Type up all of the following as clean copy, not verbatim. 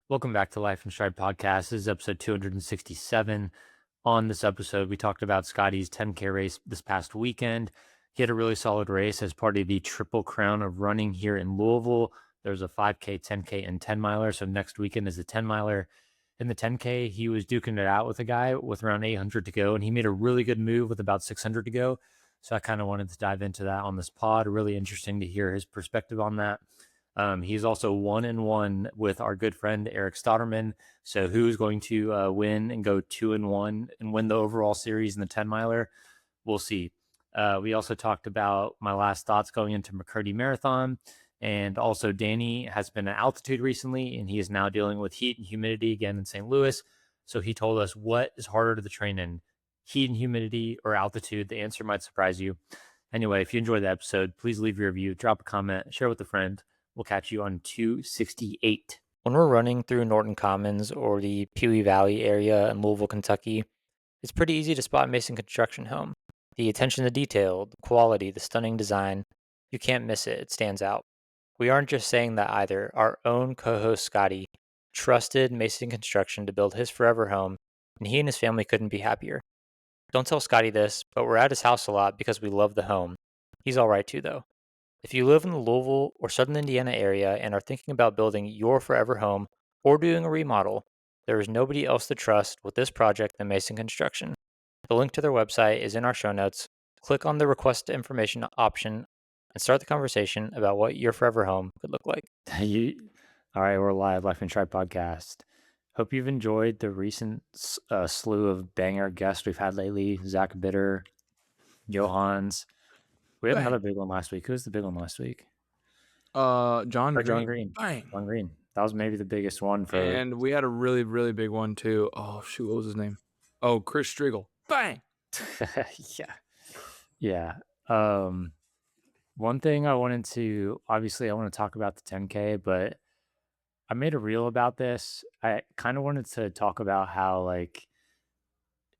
Welcome back to Life in Stride podcast. This is episode 267. On this episode, we talked about Scotty's 10K race this past weekend. He had a really solid race as part of the Triple Crown of running here in Louisville. There's a 5K, 10K, and 10 miler. So next weekend is a 10 miler. In the 10K, he was duking it out with a guy with around 800 to go, and he made a really good move with about 600 to go. So I kind of wanted to dive into that on this pod. Really interesting to hear his perspective on that. He's also 1-1 with our good friend Eric Stauderman. So who's going to win and go 2-1 and win the overall series in the 10 miler? We'll see. We also talked about my last thoughts going into McKirdy Marathon. And also Danny has been at altitude recently, and he is now dealing with heat and humidity again in St. Louis. So he told us what is harder to train in, heat and humidity or altitude. The answer might surprise you. Anyway, if you enjoyed the episode, please leave a review, drop a comment, share with a friend. We'll catch you on 268. When we're running through Norton Commons or the Pewee Valley area in Louisville, Kentucky, it's pretty easy to spot Mason Construction Home. The attention to detail, the quality, the stunning design, you can't miss it. It stands out. We aren't just saying that either. Our own co-host Scotty trusted Mason Construction to build his forever home, and he and his family couldn't be happier. Don't tell Scotty this, but we're at his house a lot because we love the home. He's all right too, though. If you live in the Louisville or Southern Indiana area and are thinking about building your forever home or doing a remodel, there is nobody else to trust with this project than Mason Construction. The link to their website is in our show notes. Click on the request information option and start the conversation about what your forever home could look like. All right, we're live, Life in Stride podcast. Hope you've enjoyed the recent slew of banger guests we've had lately. Zach Bitter, Johans. We had another big one last week. Who was the big one last week? John Green. Bang. John Green. That was maybe the biggest one for. And we had a really, really big one too. Oh shoot, what was his name? Oh, Chris Striegel. Bang. Yeah. One thing I wanted to obviously I want to talk about the 10K, but I made a reel about this. I kind of wanted to talk about how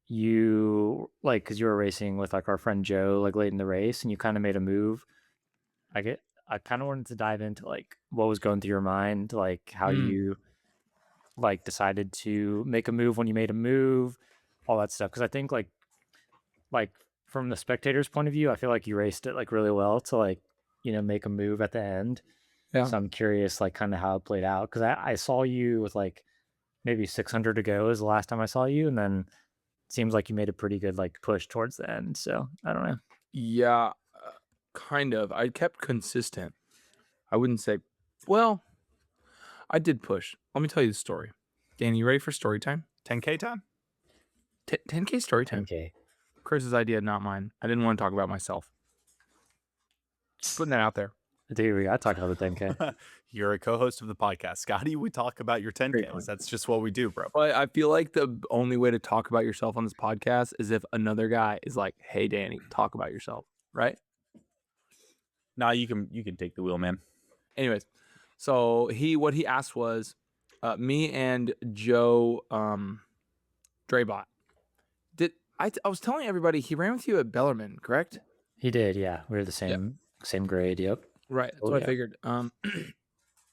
because you were racing with our friend Joe late in the race, and you kind of made a move. I kind of wanted to dive into what was going through your mind, how you decided to make a move when you made a move, all that stuff. Because I think like from the spectator's point of view, I feel like you raced it really well to make a move at the end. Yeah. So I'm curious kind of how it played out, because I saw you with maybe 600 to go is the last time I saw you, and then it seems like you made a pretty good push towards the end. So I don't know. Yeah, kind of. I kept consistent. I wouldn't say. Well, I did push. Let me tell you the story. Danny, you ready for story time? 10K time? 10K story time. 10K. Chris's idea, not mine. I didn't want to talk about myself. Just putting that out there. Dude, we got to talk about the 10K. You're a co-host of the podcast. Scotty, we talk about your 10Ks. That's just what we do, bro. But I feel like the only way to talk about yourself on this podcast is if another guy is like, "Hey, Danny, talk about yourself," right? Nah, you can take the wheel, man. Anyways, so what he asked was me and Joe Draybot. I was telling everybody he ran with you at Bellarmine, correct? He did, yeah. We were the same grade. Yep. Right. That's what I figured.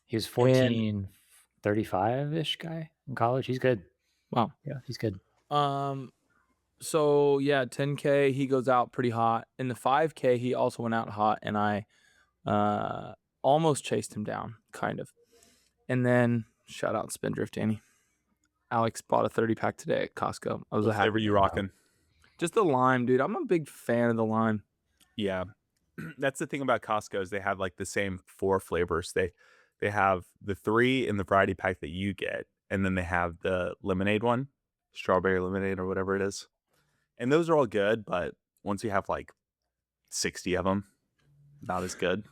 He was 1435-ish guy in college. He's good. Wow. Yeah, he's good. So yeah, 10K he goes out pretty hot. In the 5K he also went out hot, and I almost chased him down, kind of. And then shout out Spindrift Danny. Alex bought a 30-pack today at Costco. I was What flavor you rocking? Just the lime, dude. I'm a big fan of the lime. Yeah. That's the thing about Costco is they have the same 4 flavors. They have the 3 in the variety pack that you get, and then they have the lemonade one, strawberry lemonade or whatever it is. And those are all good, but once you have 60 of them, not as good.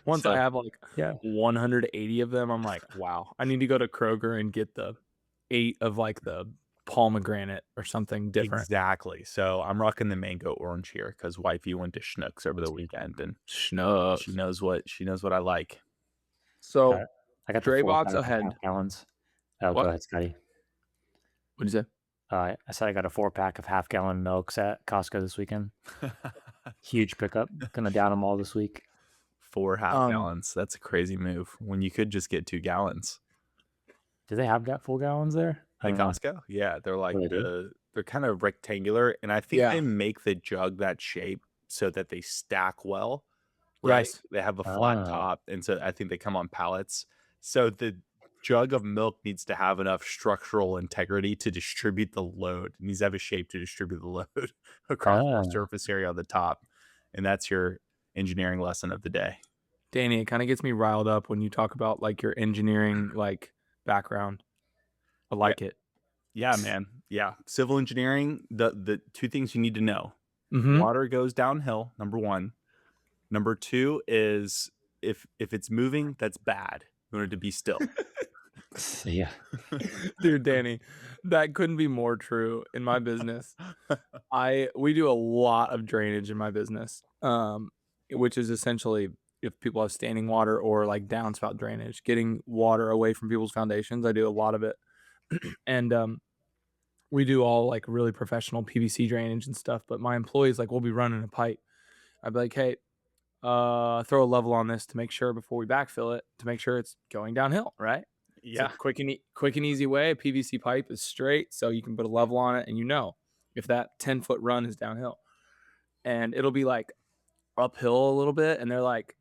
Once I have 180 of them, I'm like, wow, I need to go to Kroger and get the 8 of the pomegranate or something different. Exactly. So I'm rocking the mango orange here because wifey went to Schnucks over the weekend, and Schnucks. she knows what I like. So I got Dre the box ahead. Gallons. Oh, what? Go ahead, Scotty. What'd you say? I said I got a 4-pack of half-gallon milks at Costco this weekend. Huge pickup. Gonna down them all this week. 4 half gallons. That's a crazy move when you could just get 2 gallons. Do they have full gallons there? I In don't know. Costco, yeah, they're like Oh, they do? they're kind of rectangular, and I think Yeah. they make the jug that shape so that they stack well, right? Yes. They have a flat Ah. top, and so I think they come on pallets. So the jug of milk needs to have enough structural integrity to distribute the load. It needs to have a shape to distribute the load across the Ah. surface area on the top, and that's your engineering lesson of the day. Danny, it kind of gets me riled up when you talk about like your engineering like background. I like it. Yeah, man. Yeah, civil engineering. The two things you need to know: Mm-hmm. water goes downhill. Number one. Number two is if it's moving, that's bad. You want it to be still. Yeah. Dude, Danny, that couldn't be more true in my business. We do a lot of drainage in my business, which is essentially if people have standing water or like downspout drainage, getting water away from people's foundations. I do a lot of it, and we do all like really professional PVC drainage and stuff. But my employees, like, we'll be running a pipe. I'd be like, hey, throw a level on this to make sure before we backfill it to make sure it's going downhill, right? Yeah. It's a quick and easy way. A PVC pipe is straight, so you can put a level on it, and if that 10-foot run is downhill, and it'll be like uphill a little bit, and they're like,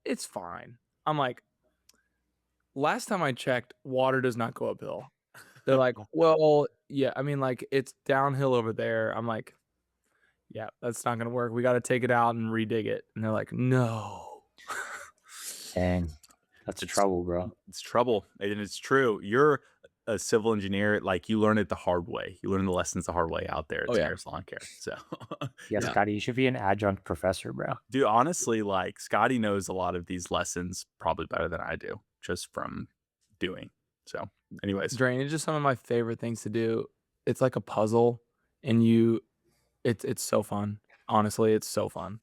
it's fine. I'm like, last time I checked, water does not go uphill. They're like, well, yeah, I mean, like, it's downhill over there. I'm like, yeah, that's not gonna work. We got to take it out and redig it. And they're like, no. Dang. That's trouble, bro. It's trouble, and it's true. You're a civil engineer, like you learn it the hard way. You learn the lessons the hard way out there at Scarce Lawn Care. So, Yeah, Scotty, you should be an adjunct professor, bro. dude, honestly, like Scotty knows a lot of these lessons probably better than I do, just from doing. So, anyways, Drainage is some of my favorite things to do. It's like a puzzle, and it's so fun. Honestly, it's so fun.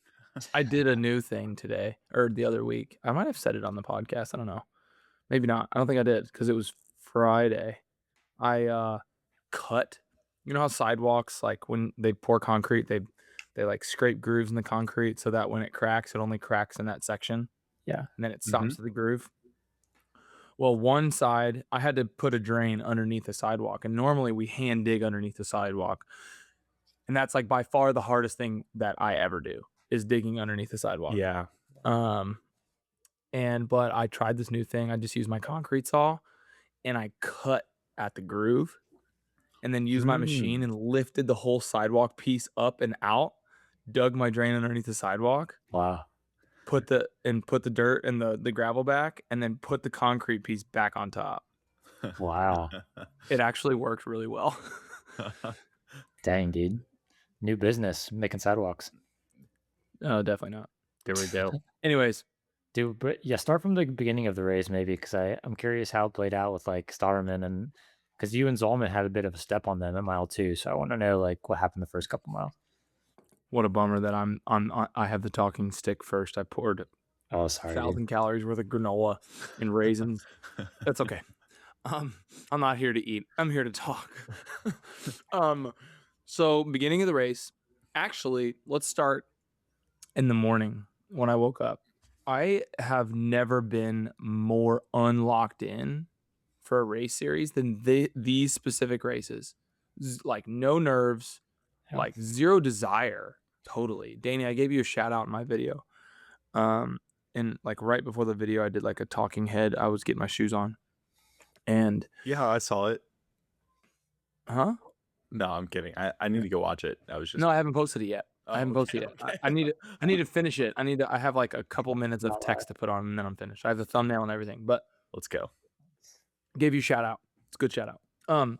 I did a new thing today or the other week. I might have said it on the podcast. I don't know. Maybe not. I don't think I did because it was Friday. I cut. You know how sidewalks, like when they pour concrete, they like scrape grooves in the concrete so that when it cracks, it only cracks in that section. Yeah. And then it stops at the groove. Well, one side, I had to put a drain underneath the sidewalk, and normally we hand dig underneath the sidewalk. And that's like by far the hardest thing that I ever do is digging underneath the sidewalk. yeah, But I tried this new thing. I just used my concrete saw and I cut at the groove and then used my machine and lifted the whole sidewalk piece up and out, dug my drain underneath the sidewalk. Wow. Put the dirt and the gravel back, and then put the concrete piece back on top. Wow. It actually worked really well. Dang, dude. New business, making sidewalks. No, definitely not. there we go. Anyways, Dude, but yeah, start from the beginning of the race maybe, because I'm curious how it played out with like Stauderman, and because you and Zolman had a bit of a step on them at mile 2, so I want to know like what happened the first couple miles. what a bummer that I have the talking stick first. I poured Oh, sorry. 1,000 calories worth of granola and raisins. That's okay. I'm not here to eat. I'm here to talk. So beginning of the race, actually, let's start in the morning when I woke up. I have never been more unlocked in for a race series than these specific races. Like no nerves, Yeah. like zero desire. Totally. Danny, I gave you a shout out in my video. And like right before the video, I did like a talking head. I was getting my shoes on. And Yeah, I saw it. huh? No, I'm kidding. I need to go watch it. I was just No, I haven't posted it yet. Oh, I haven't posted it okay. yet. I need to finish it. I have like a couple minutes of text to put on, and then I'm finished. I have the thumbnail and everything, but Let's go. gave you a shout out. It's a good shout out.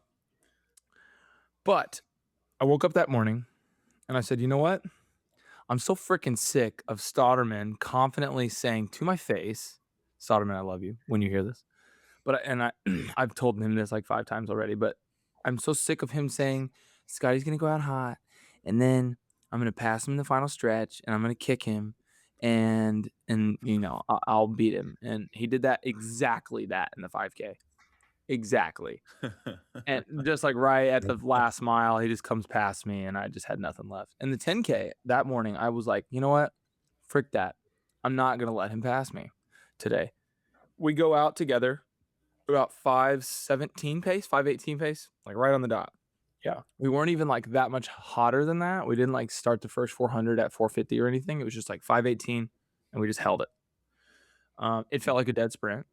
But I woke up that morning and I said, you know what? I'm so freaking sick of Stauderman confidently saying to my face, Stauderman, I love you when you hear this. But I've told him this like 5 times already, but I'm so sick of him saying Scotty's going to go out hot, and then I'm going to pass him in the final stretch, and I'm going to kick him, and you know, I'll beat him. And he did exactly that in the 5K. Exactly. And just like right at the last mile, he just comes past me, and I just had nothing left. And the 10K that morning, I was like, you know what? Frick that. I'm not going to let him pass me today. We go out together. about 5:17 pace, 5:18 pace, like right on the dot. Yeah. We weren't even like that much hotter than that. We didn't like start the first 400 at 450 or anything. It was just like 5:18, and we just held it. It felt like a dead sprint,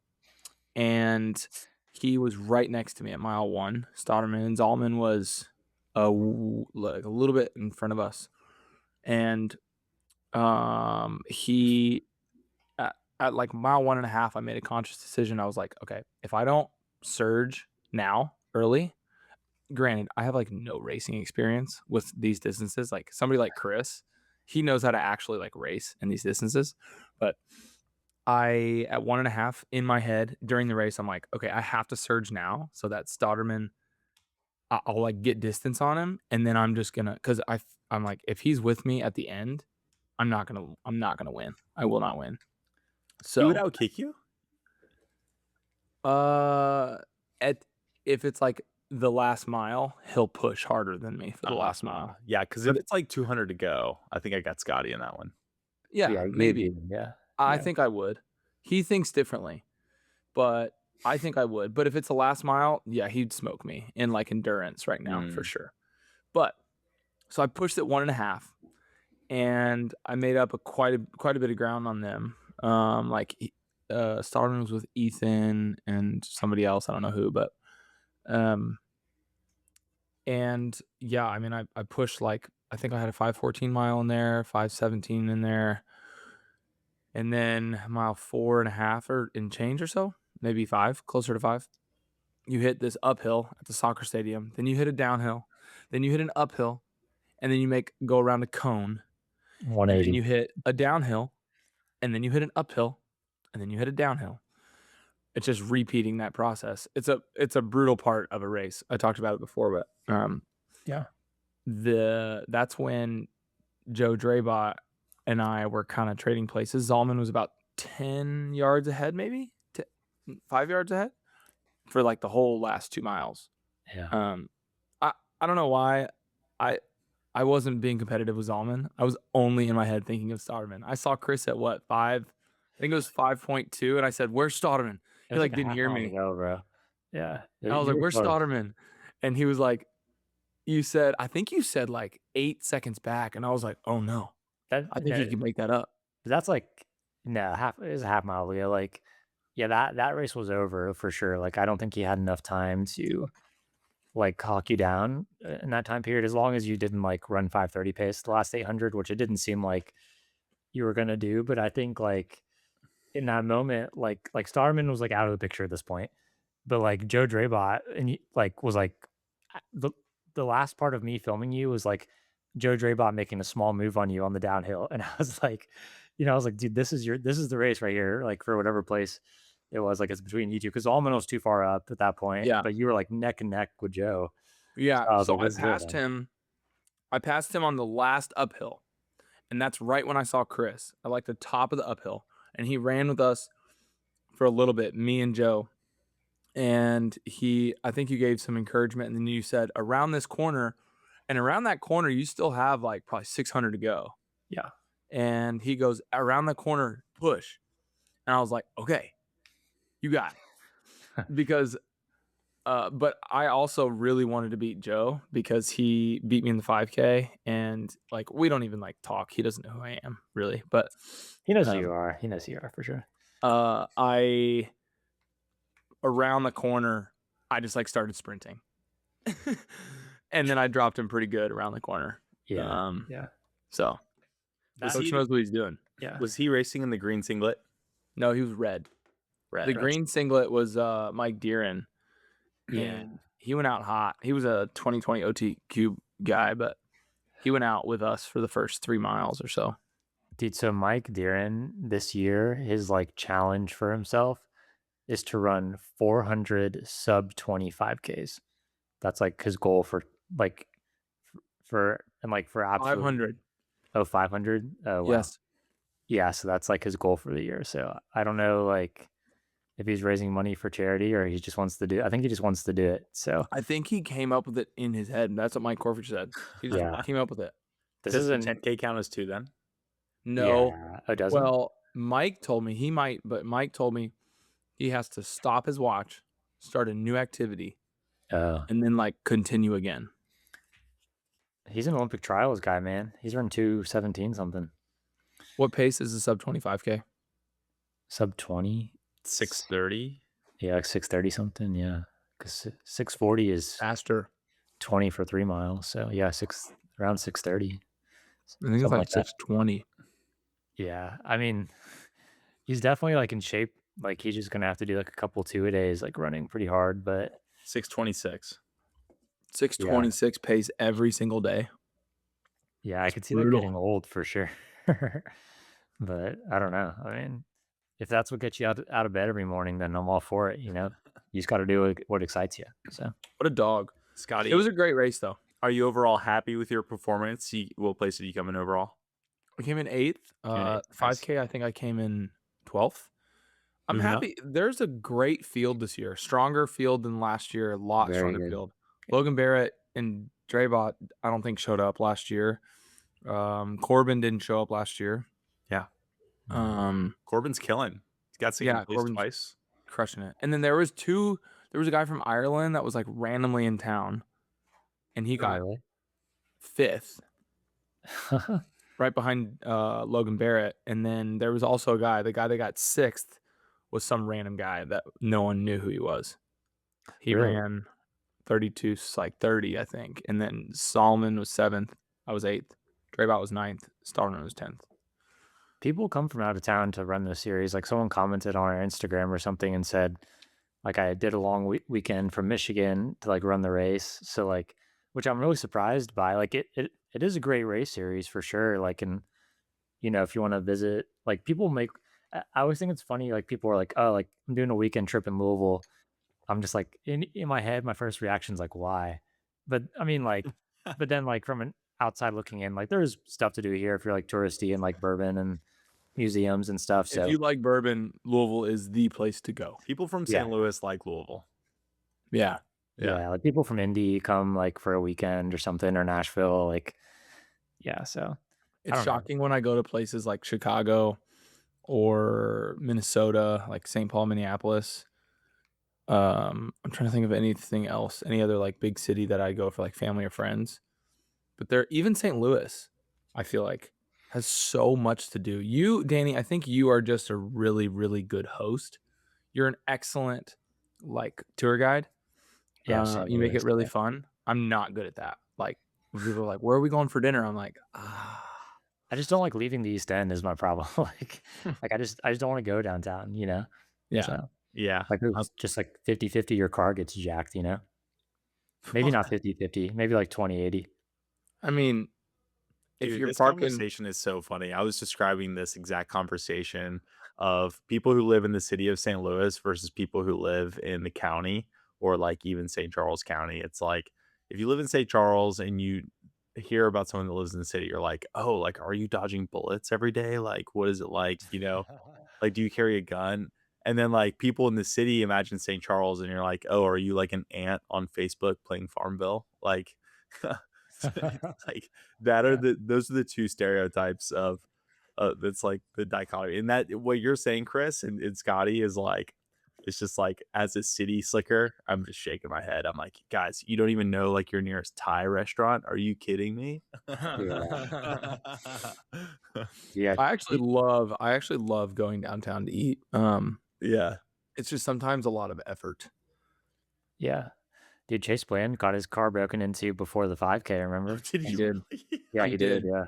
and he was right next to me at mile 1. Stauderman, and Zalman was like a little bit in front of us, and he at like mile 1.5, I made a conscious decision. I was like, okay, if I don't surge now early, granted, I have like no racing experience with these distances. Like somebody like Chris, he knows how to actually like race in these distances. But I, at 1.5 in my head during the race, I'm like, okay, I have to surge now so that Stauderman, I'll like get distance on him. And then I'm just gonna, cause I'm like, if he's with me at the end, I'm not gonna win. I will not win. He would So, outkick you? if it's like the last mile, he'll push harder than me for the last mile. Yeah, because if it's like 200 to go, I think I got Scotty in that one. Yeah, maybe. Yeah. I think I would. He thinks differently, but I think I would. But if it's the last mile, yeah, he'd smoke me in like endurance right now for sure. But so I pushed it 1.5, and I made up quite a bit of ground on them. Stauderman was with Ethan and somebody else, I don't know who, but and yeah, I mean, I pushed like, I think I had a 5:14 mile in there, 5:17 in there, and then mile 4.5 or in change or so, maybe 5, closer to 5. You hit this uphill at the soccer stadium, then you hit a downhill, then you hit an uphill, and then you go around a cone, and then 180. you hit a downhill, and then you hit an uphill, and then you hit a downhill. It's just repeating that process. It's a brutal part of a race. I talked about it before, but Yeah. that's when Joe Drabot and I were kind of trading places. Zalman was about 10 yards ahead, maybe 5 yards ahead for like the whole last 2 miles. Yeah. I don't know why I wasn't being competitive with Zalman. I was only in my head thinking of Stauderman. I saw Chris at what, 5? I think it was 5.2, and I said, "Where's Stauderman?" He like didn't hear me. Bro. Yeah. I was like, "Where's Stauderman?" And he was like, I think you said like 8 seconds back, and I was like, "Oh no, I think he can make that up." That's like, no, it was a half mile ago. Like, yeah, that race was over for sure. Like, I don't think he had enough time to like hawk you down in that time period, as long as you didn't like run 5:30 pace the last 800, which it didn't seem like you were gonna do. But I think like in that moment, like Starman was like out of the picture at this point. But like Joe Drabot and he, like was like the last part of me filming you was like Joe Drabot making a small move on you on the downhill, and I was like, I was like, dude, this is the race right here, like for whatever place it was, like it's between you two, because Allman was too far up at that point. Yeah. But you were like neck and neck with Joe. Yeah. So like, I passed him on the last uphill, and that's right when I saw Chris at like the top of the uphill, and he ran with us for a little bit, me and Joe. And I think you gave some encouragement, and then you said around this corner, and around that corner, you still have like probably 600 to go. Yeah. And he goes, around the corner, push. And I was like, okay, you got it. Because, but I also really wanted to beat Joe because he beat me in the 5K, and like, we don't even like talk. He doesn't know who I am really, but he knows who you are. He knows who you are for sure. Around the corner, I just like started sprinting. And then I dropped him pretty good around the corner. Yeah. So Coach knows what he's doing. Yeah. Was he racing in the green singlet? No, he was red. The green singlet was Mike Deeren. And he went out hot. He was a 2020 OTQ guy, but he went out with us for the first 3 miles or so. Dude, so Mike Deeren this year, his like challenge for himself is to run 400 sub 25Ks. That's like his goal for absolute 500. Oh, 500. Oh, wow. Yes. Yeah, so that's like his goal for the year. So I don't know like if he's raising money for charity or he just wants to do it. I think he just wants to do it. So I think he came up with it in his head. That's what Mike Corfich said. He just came up with it. This isn't 10K count as 2 then? No. Yeah. Oh, doesn't? Well, Mike told me he might, but Mike told me he has to stop his watch start a new activity, Oh, and then like continue again. he's an Olympic trials guy, man. He's run 2:17 something. What pace is the sub 25K? Sub 20. 6:30. Yeah, like 6:30 something. Yeah, because 6:40 is Faster. 20 for 3 miles. So yeah, around 6:30. I think it's Something like that. 6:20. Yeah, I mean, he's definitely like in shape. Like he's just gonna have to do like a couple 2-a-days, like running pretty hard. But 6:26. 6:26 pace every single day. yeah, I could see that brutal. getting old for sure. But I don't know. I mean, if that's what gets you out of bed every morning, then I'm all for it. You just got to do what excites you. So What a dog. Scotty, It was a great race though. are you overall happy with your performance? What place did you come in overall? I came in 8th. in eighth, 5K, I think I came in 12th. I'm Mhm. happy. There's a great field this year. Stronger field than last year. A lot Very stronger good. field. Logan Barrett and Draybot, I don't think showed up last year. Corbin didn't show up last year. Yeah. Um, Corbin's killing. He's got second Yeah, place Corbin's- twice. crushing it. And then there was a guy from Ireland that was like randomly in town, and he got really. 5th, right behind Logan Barrett. And then there was also the guy that got 6th was some random guy that no one knew who he was. He Really? ran 32, like 30, I think. And then Solomon was 7th. I was 8th. Draybot was 9th. Stauderman was 10th. People come from out of town to run this series. Like someone commented on our Instagram or something and said, like I did a long weekend from Michigan to like run the race. So like, which I'm really surprised by. Like it is a great race series for sure. Like, and if you want to visit, like people make. I always think it's funny. Like people are like, oh, like I'm doing a weekend trip in Louisville. I'm just like in my head, my first reaction is like, why? But I mean, like, but then like from an outside looking in, like there's stuff to do here if you're like touristy and like bourbon and museums and stuff. So If you like bourbon, Louisville is the place to go. People from Yeah. St. Louis like Louisville. Yeah. yeah, like people from Indy come like for a weekend or something, or Nashville, like yeah. So It's don't know. shocking when I go to places like Chicago or Minnesota, like St. Paul, Minneapolis. I'm trying to think of anything else, any other like big city that I go for like family or friends. But even St. Louis, I feel like has so much to do. You, Danny, I think you are just a really, really good host. You're an excellent like tour guide. Yeah, St. You make Louis, it really yeah. fun. I'm not good at that. Like when people are like, "Where are we going for dinner?" I'm like, I just don't like leaving the East End is my problem. like I just don't want to go downtown, Yeah. So Yeah. like it's just like 50-50 your car gets jacked, Maybe not 50-50, maybe like 20-80. I mean, if Dude, you're this parking, conversation is so funny. I was describing this exact conversation of people who live in the city of St. Louis versus people who live in the county or like even St. Charles County. It's like if you live in St. Charles and you hear about someone that lives in the city, you're like, oh, like, are you dodging bullets every day? Like, what is it like? Like, do you carry a gun? And then like people in the city imagine St. Charles and you're like, oh, are you like an ant on Facebook playing Farmville? Like, like those are the two stereotypes of that's like the dichotomy. And that what you're saying, Chris and Scotty, is like it's just like as a city slicker, I'm just shaking my head. I'm like, guys, you don't even know like your nearest Thai restaurant. Are you kidding me? Yeah. I actually love going downtown to eat. Yeah. It's just sometimes a lot of effort. Yeah. Dude, Chase Bland got his car broken into before the 5K, remember? Did He you? did. Yeah, He he did. did. Yeah.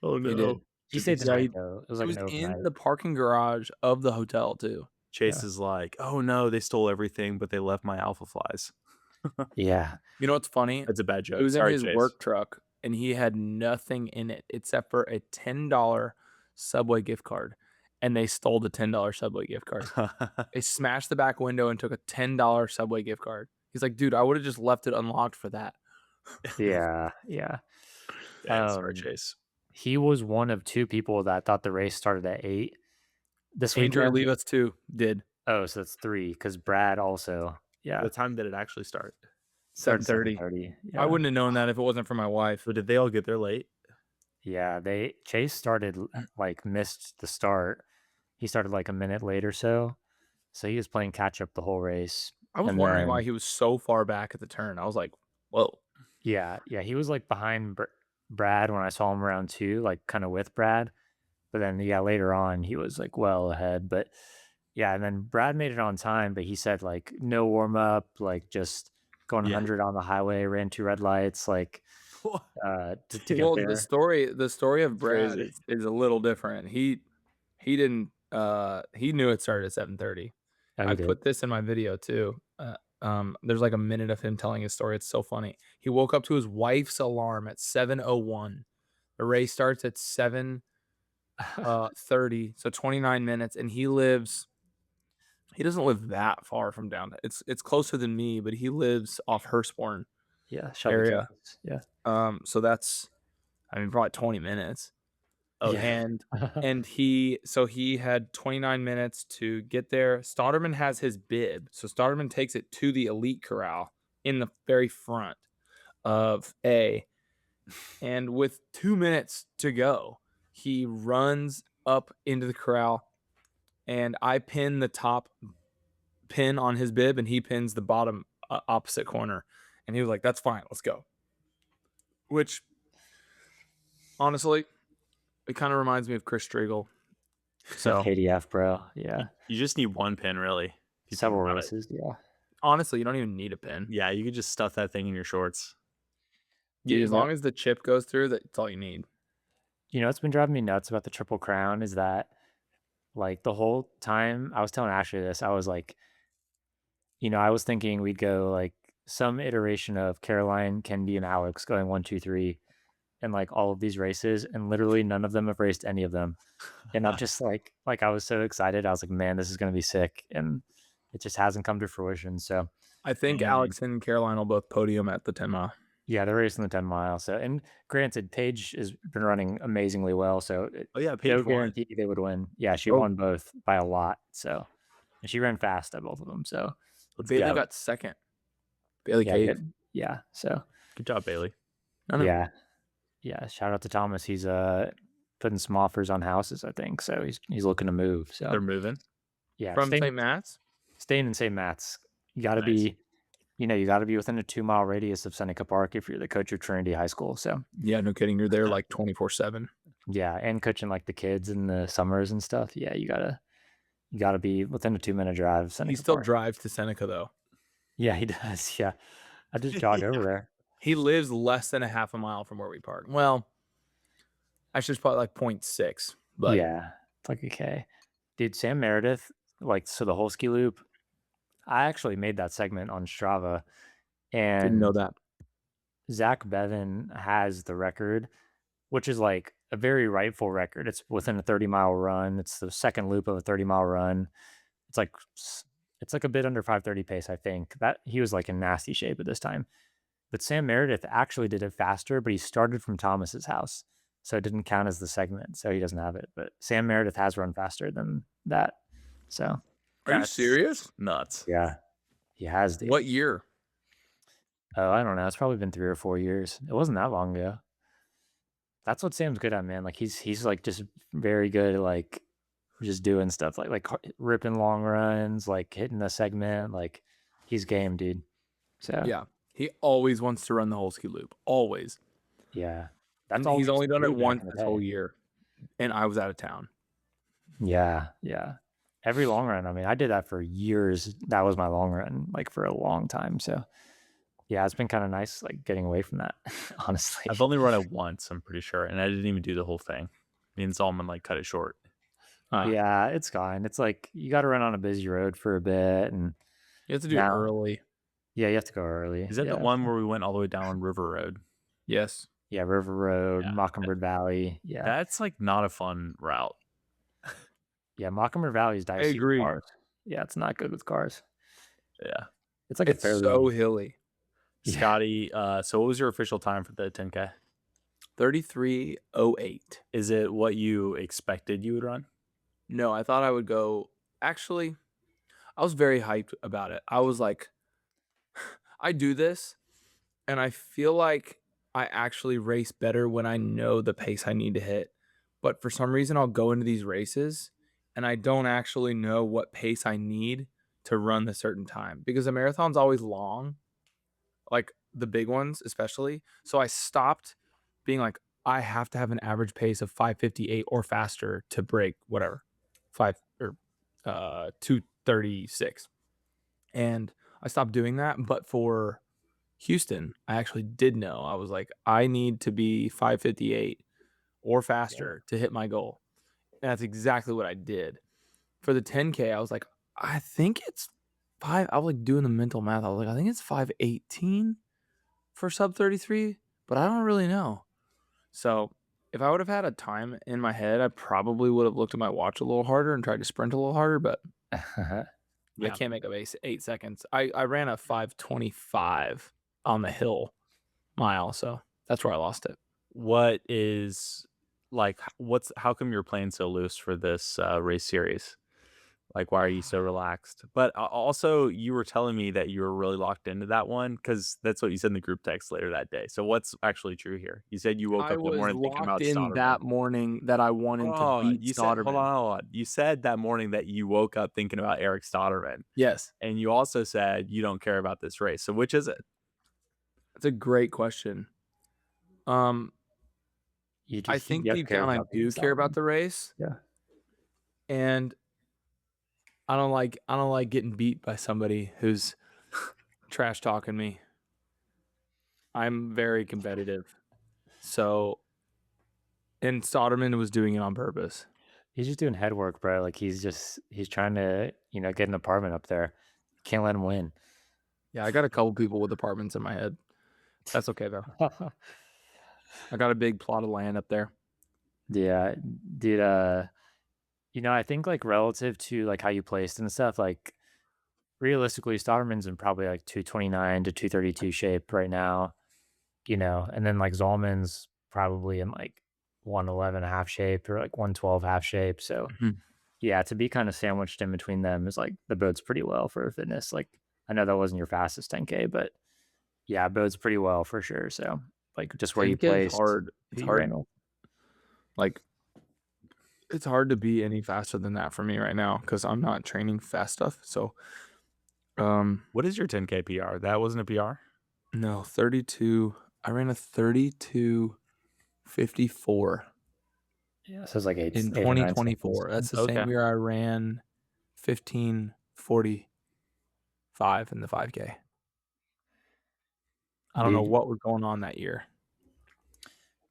Oh no. He did. He stayed the Yeah, night though. It was It like was an overnight. in the parking garage of the hotel too. Chase is like, oh no, they stole everything, but they left my alpha flies. Yeah. You know what's funny? That's a bad joke. It was Sorry, in his Chase. work truck, and he had nothing in it except for a $10 Subway gift card, and they stole the $10 Subway gift card. They smashed the back window and took a $10 Subway gift card. He's like, dude, I would have just left it unlocked for that. Yeah. Yeah. Dang, sorry, Chase. He was one of 2 people that thought the race started at 8. This Andrew weekend. Levis too did. Oh, so that's 3 because Brad also. Yeah. What time did it actually start? 7:30. 7:30. Yeah. I wouldn't have known that if it wasn't for my wife. So did they all get there late? Yeah, Chase started like missed the start. He started like a minute late or so. So he was playing catch up the whole race. I was And wondering why then, he was so far back at the turn. I was like, whoa. yeah, he was like behind Brad when I saw him around 2, like kind of with Brad. But then, yeah, later on, he was like well ahead. But yeah, and then Brad made it on time, but he said like no warm up, like just going Yeah. 100 on the highway, ran 2 red lights, like to get Well, there. the story of Brad Crazy. is a little different. He didn't he knew it started at 7:30. Oh, I he did. put this in my video too. There's like a minute of him telling his story. It's so funny. He woke up to his wife's alarm at 7:01. The race starts at 7:30, so 29 minutes, and he doesn't live that far from downtown. It's closer than me, but he lives off Hurstbourne Yeah, Shelby area. campus. Yeah. So that's, I mean, probably 20 minutes. Oh, Yeah. And he had 29 minutes to get there. Stauderman has his bib. So Stauderman takes it to the elite corral in the very front of A. And with 2 minutes to go, he runs up into the corral, and I pin the top pin on his bib, and he pins the bottom opposite corner. And he was like, "That's fine. Let's go." Which, honestly, it kind of reminds me of Chris Striegel. So KDF, bro. Yeah. You just need one pin, really. If you think Several about it. races. Yeah. honestly, you don't even need a pin. Yeah, you could just stuff that thing in your shorts. Dude, As long as the chip goes through, that's all you need. You know what's been driving me nuts about the Triple Crown is that, like, the whole time I was telling Ashley this, I was like, I was thinking we'd go like some iteration of Caroline, Kendi, and Alex going 1, 2, 3, and like all of these races, and literally none of them have raced any of them. And I'm just like I was so excited. I was like, man, this is gonna be sick, and it just hasn't come to fruition. So I think Alex and Caroline will both podium at the 10 mile. yeah, they're racing the 10 mile. So, and granted, Paige has been running amazingly well. So, Paige no won. guarantee they would win. Yeah, she won both by a lot. So, and she ran fast at both of them. So, Bailey got second. Bailey Cave. Yeah. So, good job, Bailey. Yeah. Shout out to Thomas. He's putting some offers on houses, I think. So he's looking to move. So they're moving. Yeah, from St. Matt's. Staying in St. Matt's. You got to be. You got to be within a 2-mile radius of Seneca Park if you're the coach of Trinity High School. So yeah, no kidding. You're there like 24/7. Yeah, and coaching like the kids in the summers and stuff. Yeah, you gotta be within a 2-minute drive of Seneca He still Park. drives to Seneca though. Yeah, he does. Yeah, I just jog over there. He lives less than a half a mile from where we park. Well, actually, it's probably like 0.6. But yeah, it's like okay, dude. Sam Meredith, like so the whole ski loop. I actually made that segment on Strava, and didn't know that. Zach Bevan has the record, which is like a very rightful record. It's within a 30-mile run. It's the second loop of a 30-mile run. It's like a bit under 5:30 pace, I think. That he was like in nasty shape at this time. But Sam Meredith actually did it faster, but he started from Thomas's house. So it didn't count as the segment. So he doesn't have it. But Sam Meredith has run faster than that. So Are you serious? Nuts. yeah, he has. Dude. What year? Oh, I don't know. It's probably been 3 or 4 years. It wasn't that long ago. That's what Sam's good at, man. Like he's like just very good at like just doing stuff like ripping long runs, like hitting the segment. Like he's game, dude. So yeah, he always wants to run the whole ski loop. Always. Yeah, that's all. He's only done it once this whole year, and I was out of town. Yeah. Every long run. I mean, I did that for years. That was my long run, like for a long time. So yeah, it's been kind of nice, like getting away from that. Honestly, I've only run it once, I'm pretty sure, and I didn't even do the whole thing. Me and Zalman like cut it short. Yeah, it's fine. It's like you got to run on a busy road for a bit, and you have to do it early. Yeah, you have to go early. Is that the one where we went all the way down River Road? Yes. Yeah, River Road, Mockingbird Valley. Yeah, that's like not a fun route. Yeah, Mockingbird Valley is dicey. I agree. With cars. Yeah, it's not good with cars. Yeah, it's like it's so hilly. Scotty, so what was your official time for the 10K? 33:08. Is it what you expected you would run? No, I thought I would go. Actually, I was very hyped about it. I was like, I do this, and I feel like I actually race better when I know the pace I need to hit. But for some reason, I'll go into these races, and I don't actually know what pace I need to run the certain time because the marathon's always long, like the big ones especially. So I stopped being like, I have to have an average pace of 5:58 or faster to break whatever 2:36, and I stopped doing that. But for Houston, I actually did know. I was like, I need to be 5:58 or faster to hit my goal. And that's exactly what I did. For the 10K, I was like, I think it's I was like doing the mental math. I was like, I think it's 5:18 for sub 33, but I don't really know. So if I would have had a time in my head, I probably would have looked at my watch a little harder and tried to sprint a little harder, but I can't make up 8 seconds. I ran a 5:25 on the hill mile, so that's where I lost it. What is how come you're playing so loose for this race series? Like, why are you so relaxed? But also, you were telling me that you were really locked into that one because that's what you said in the group text later that day. So what's actually true here? You said you woke I up that was morning thinking about locked in Stauderman. that morning that I wanted to beat You said, Stauderman. hold on. You said that morning that you woke up thinking about Eric Stauderman. Yes. And you also said you don't care about this race. So which is it? That's a great question. I think deep down I do care about the race. Yeah. And I don't like getting beat by somebody who's trash talking me. I'm very competitive. So, and Stauderman was doing it on purpose. He's just doing head work, bro. Like he's trying to, get an apartment up there. Can't let him win. Yeah, I got a couple people with apartments in my head. That's okay though. I got a big plot of land up there. Yeah, dude. I think like relative to like how you placed and stuff, like realistically, Stauderman's in probably like 229 to 232 shape right now, and then like Zolman's probably in like 111 half shape or like 112 half shape. So yeah, to be kind of sandwiched in between them is like the bodes pretty well for fitness. Like I know that wasn't your fastest 10K, but yeah, it bodes pretty well for sure. So like just where you 10K is placed, hard. It's hard. ran. Like it's hard to be any faster than that for me right now because I'm not training fast stuff. So, What is your 10K PR? That wasn't a PR? No, 32. I ran a 32:54. Yeah, so it's like in 2024. That's the same year I ran 15:45 in the 5K. I don't know what was going on that year.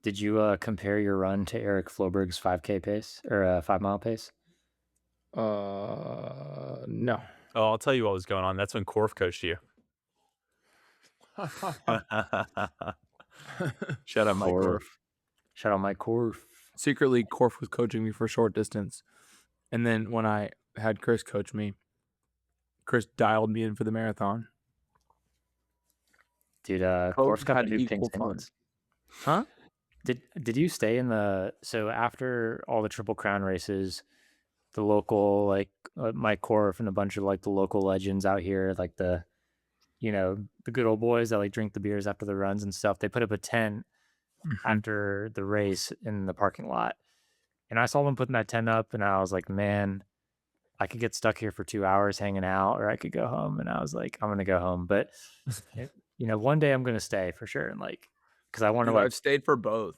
Did you compare your run to Eric Floberg's 5K pace or 5 mile pace? No. Oh, I'll tell you what was going on. That's when Korf coached you. Shout out Mike Korf. Shout out Mike Korf. Secretly, Korf was coaching me for short distance. And then when I had Chris coach me, Chris dialed me in for the marathon. Dude, Korf's got the new pink singlets. Huh? Did you stay in so after all the Triple Crown races, the local, like Mike Korf and a bunch of like the local legends out here, like the good old boys that like drink the beers after the runs and stuff, they put up a tent after the race in the parking lot. And I saw them putting that tent up and I was like, man, I could get stuck here for 2 hours hanging out or I could go home. And I was like, I'm going to go home. But, one day I'm going to stay for sure. And like, because I want to I've stayed for both.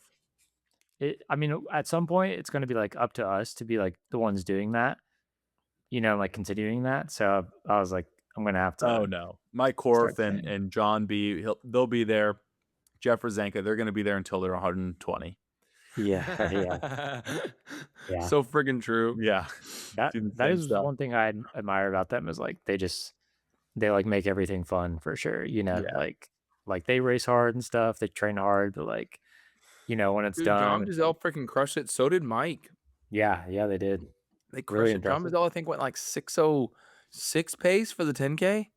At some point it's going to be like up to us to be like the ones doing that, like continuing that. So I was like, I'm going to have to. Oh no. Mike Korf and John B, they'll be there. Jeff Rozenka, they're going to be there until they're 120. Yeah. So friggin' true. Yeah. That is one thing I admire about them is like they like make everything fun for sure. Like they race hard and stuff. They train hard, but like, when it's done. John Giselle freaking crushed it. So did Mike. Yeah, they did. They crushed it. John Giselle, I think, went like 6:06 pace for the 10K.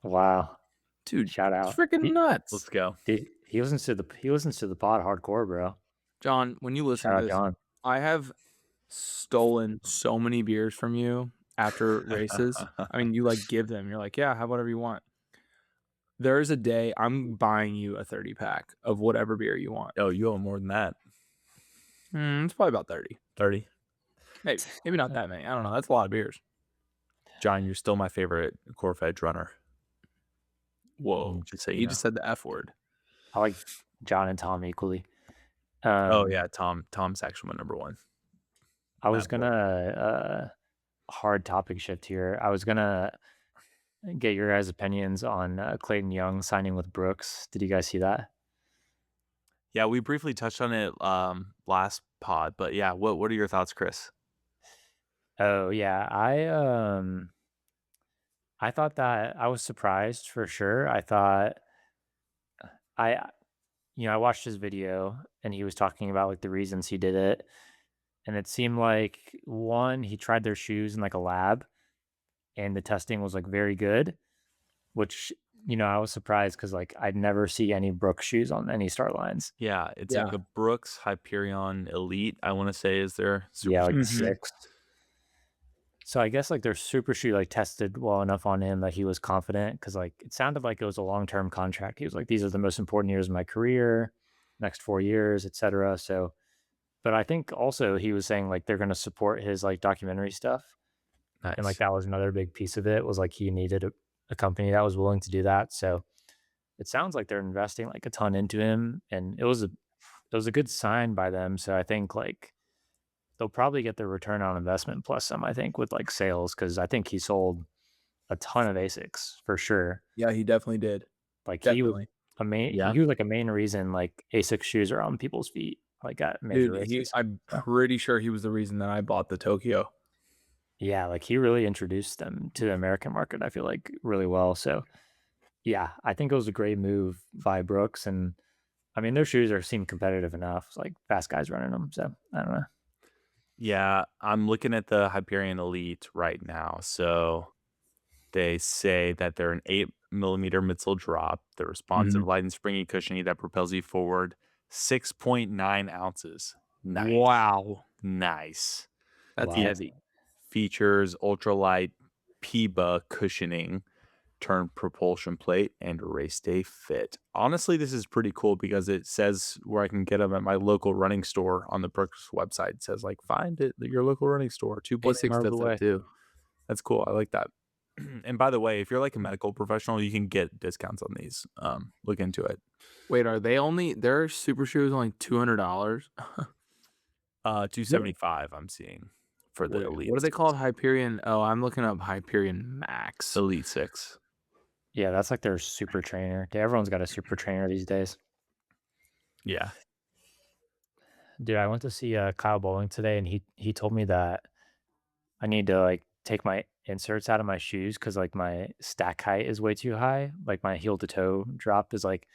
Wow. Dude, shout out. It's freaking nuts. Let's go. Dude, he listens to the pod hardcore, bro. John, when you listen to this, John. I have stolen so many beers from you after races. I mean, you like give them. You're like, yeah, have whatever you want. There is a day I'm buying you a 30-pack of whatever beer you want. Oh, you owe more than that. It's probably about 30. 30? Maybe not that many. I don't know. That's a lot of beers. John, you're still my favorite Corf Edge runner. Whoa! You just said the F word. I like John and Tom equally. Oh yeah, Tom's actually my number one. I was gonna hard topic shift here. I was gonna get your guys' opinions on Clayton Young signing with Brooks. Did you guys see that? Yeah, we briefly touched on it last pod, but yeah, what are your thoughts, Chris? Oh yeah, I thought that I was surprised for sure. I thought I I watched his video and he was talking about like the reasons he did it, and it seemed like one, he tried their shoes in like a lab and the testing was like very good, which I was surprised because like I'd never see any Brooks shoes on any start lines. Yeah, it's Yeah. the Brooks Hyperion Elite, I want to say, is their super Yeah, like shoe. Mhm. 6. So I guess like their super shoe like tested well enough on him that he was confident because like it sounded like it was a long-term contract. He was like, these are the most important years of my career, next 4 years, etc. So, but I think also he was saying like they're going to support his like documentary stuff, and like Nice. that was another big piece of it, was like he needed a company that was willing to do that. So it sounds like they're investing like a ton into him, and it was a good sign by them. So I think like they'll probably get their return on investment plus some, I think, with like sales, because I think he sold a ton of Asics for sure. Yeah, he definitely did. Like Definitely. Yeah. he was like a main reason like Asics shoes are on people's feet like at major Dude, races. I'm So, pretty sure he was the reason that I bought the Tokyo. yeah, like he really introduced them to the American market, I feel like, really well. So yeah, I think it was a great move by Brooks, and I mean their shoes seem competitive enough. It's like fast guys running them. So I don't know. Yeah, I'm looking at the Hyperion Elite right now. So they say that they're an 8mm midsole drop. They're responsive, light and springy, cushiony that propels you forward 6.9 ounces. Nice. Wow. Nice. That's Wow. heavy. Features ultralight PBA cushioning, turn propulsion plate, and race day fit. Honestly, this is pretty cool because it says where I can get them at my local running store on the Brooks website. It says like find it at your local running store 2.8 Asics miles does away. that too. That's cool. I like that. And by the way, if you're like a medical professional, you can get discounts on these. Look into it. Wait, are they only their super shoes only $200? $275 I'm seeing for the Wait, Elite. what are they called? Hyperion. Oh, I'm looking up Hyperion Max. Elite 6. Yeah, that's like their super trainer. Everyone's got a super trainer these days. Yeah. Dude, I went to see Kyle Bowling today, and he told me that I need to like take my inserts out of my shoes because like my stack height is way too high. Like my heel to toe drop is like,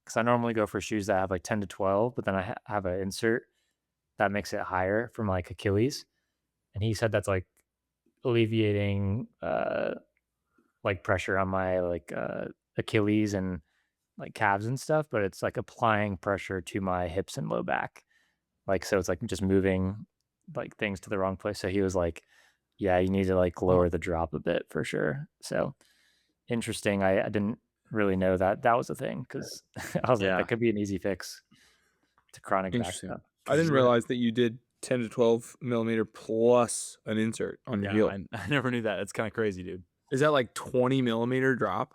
because I normally go for shoes that have like 10 to 12, but then I have an insert that makes it higher from like Achilles. And he said that's like alleviating like pressure on my like Achilles and like calves and stuff, but it's like applying pressure to my hips and low back. Like, so it's like just moving like things to the wrong place. So he was like, yeah, you need to like lower the drop a bit for sure. So interesting. I didn't really know that that was a thing, because I was like, Yeah. that could be an easy fix to chronic back Interesting. stuff. I didn't realize that you did 10 to 12 millimeter plus an insert on your heel. I never knew that. It's kind of crazy, dude. Is that like 20 millimeter drop?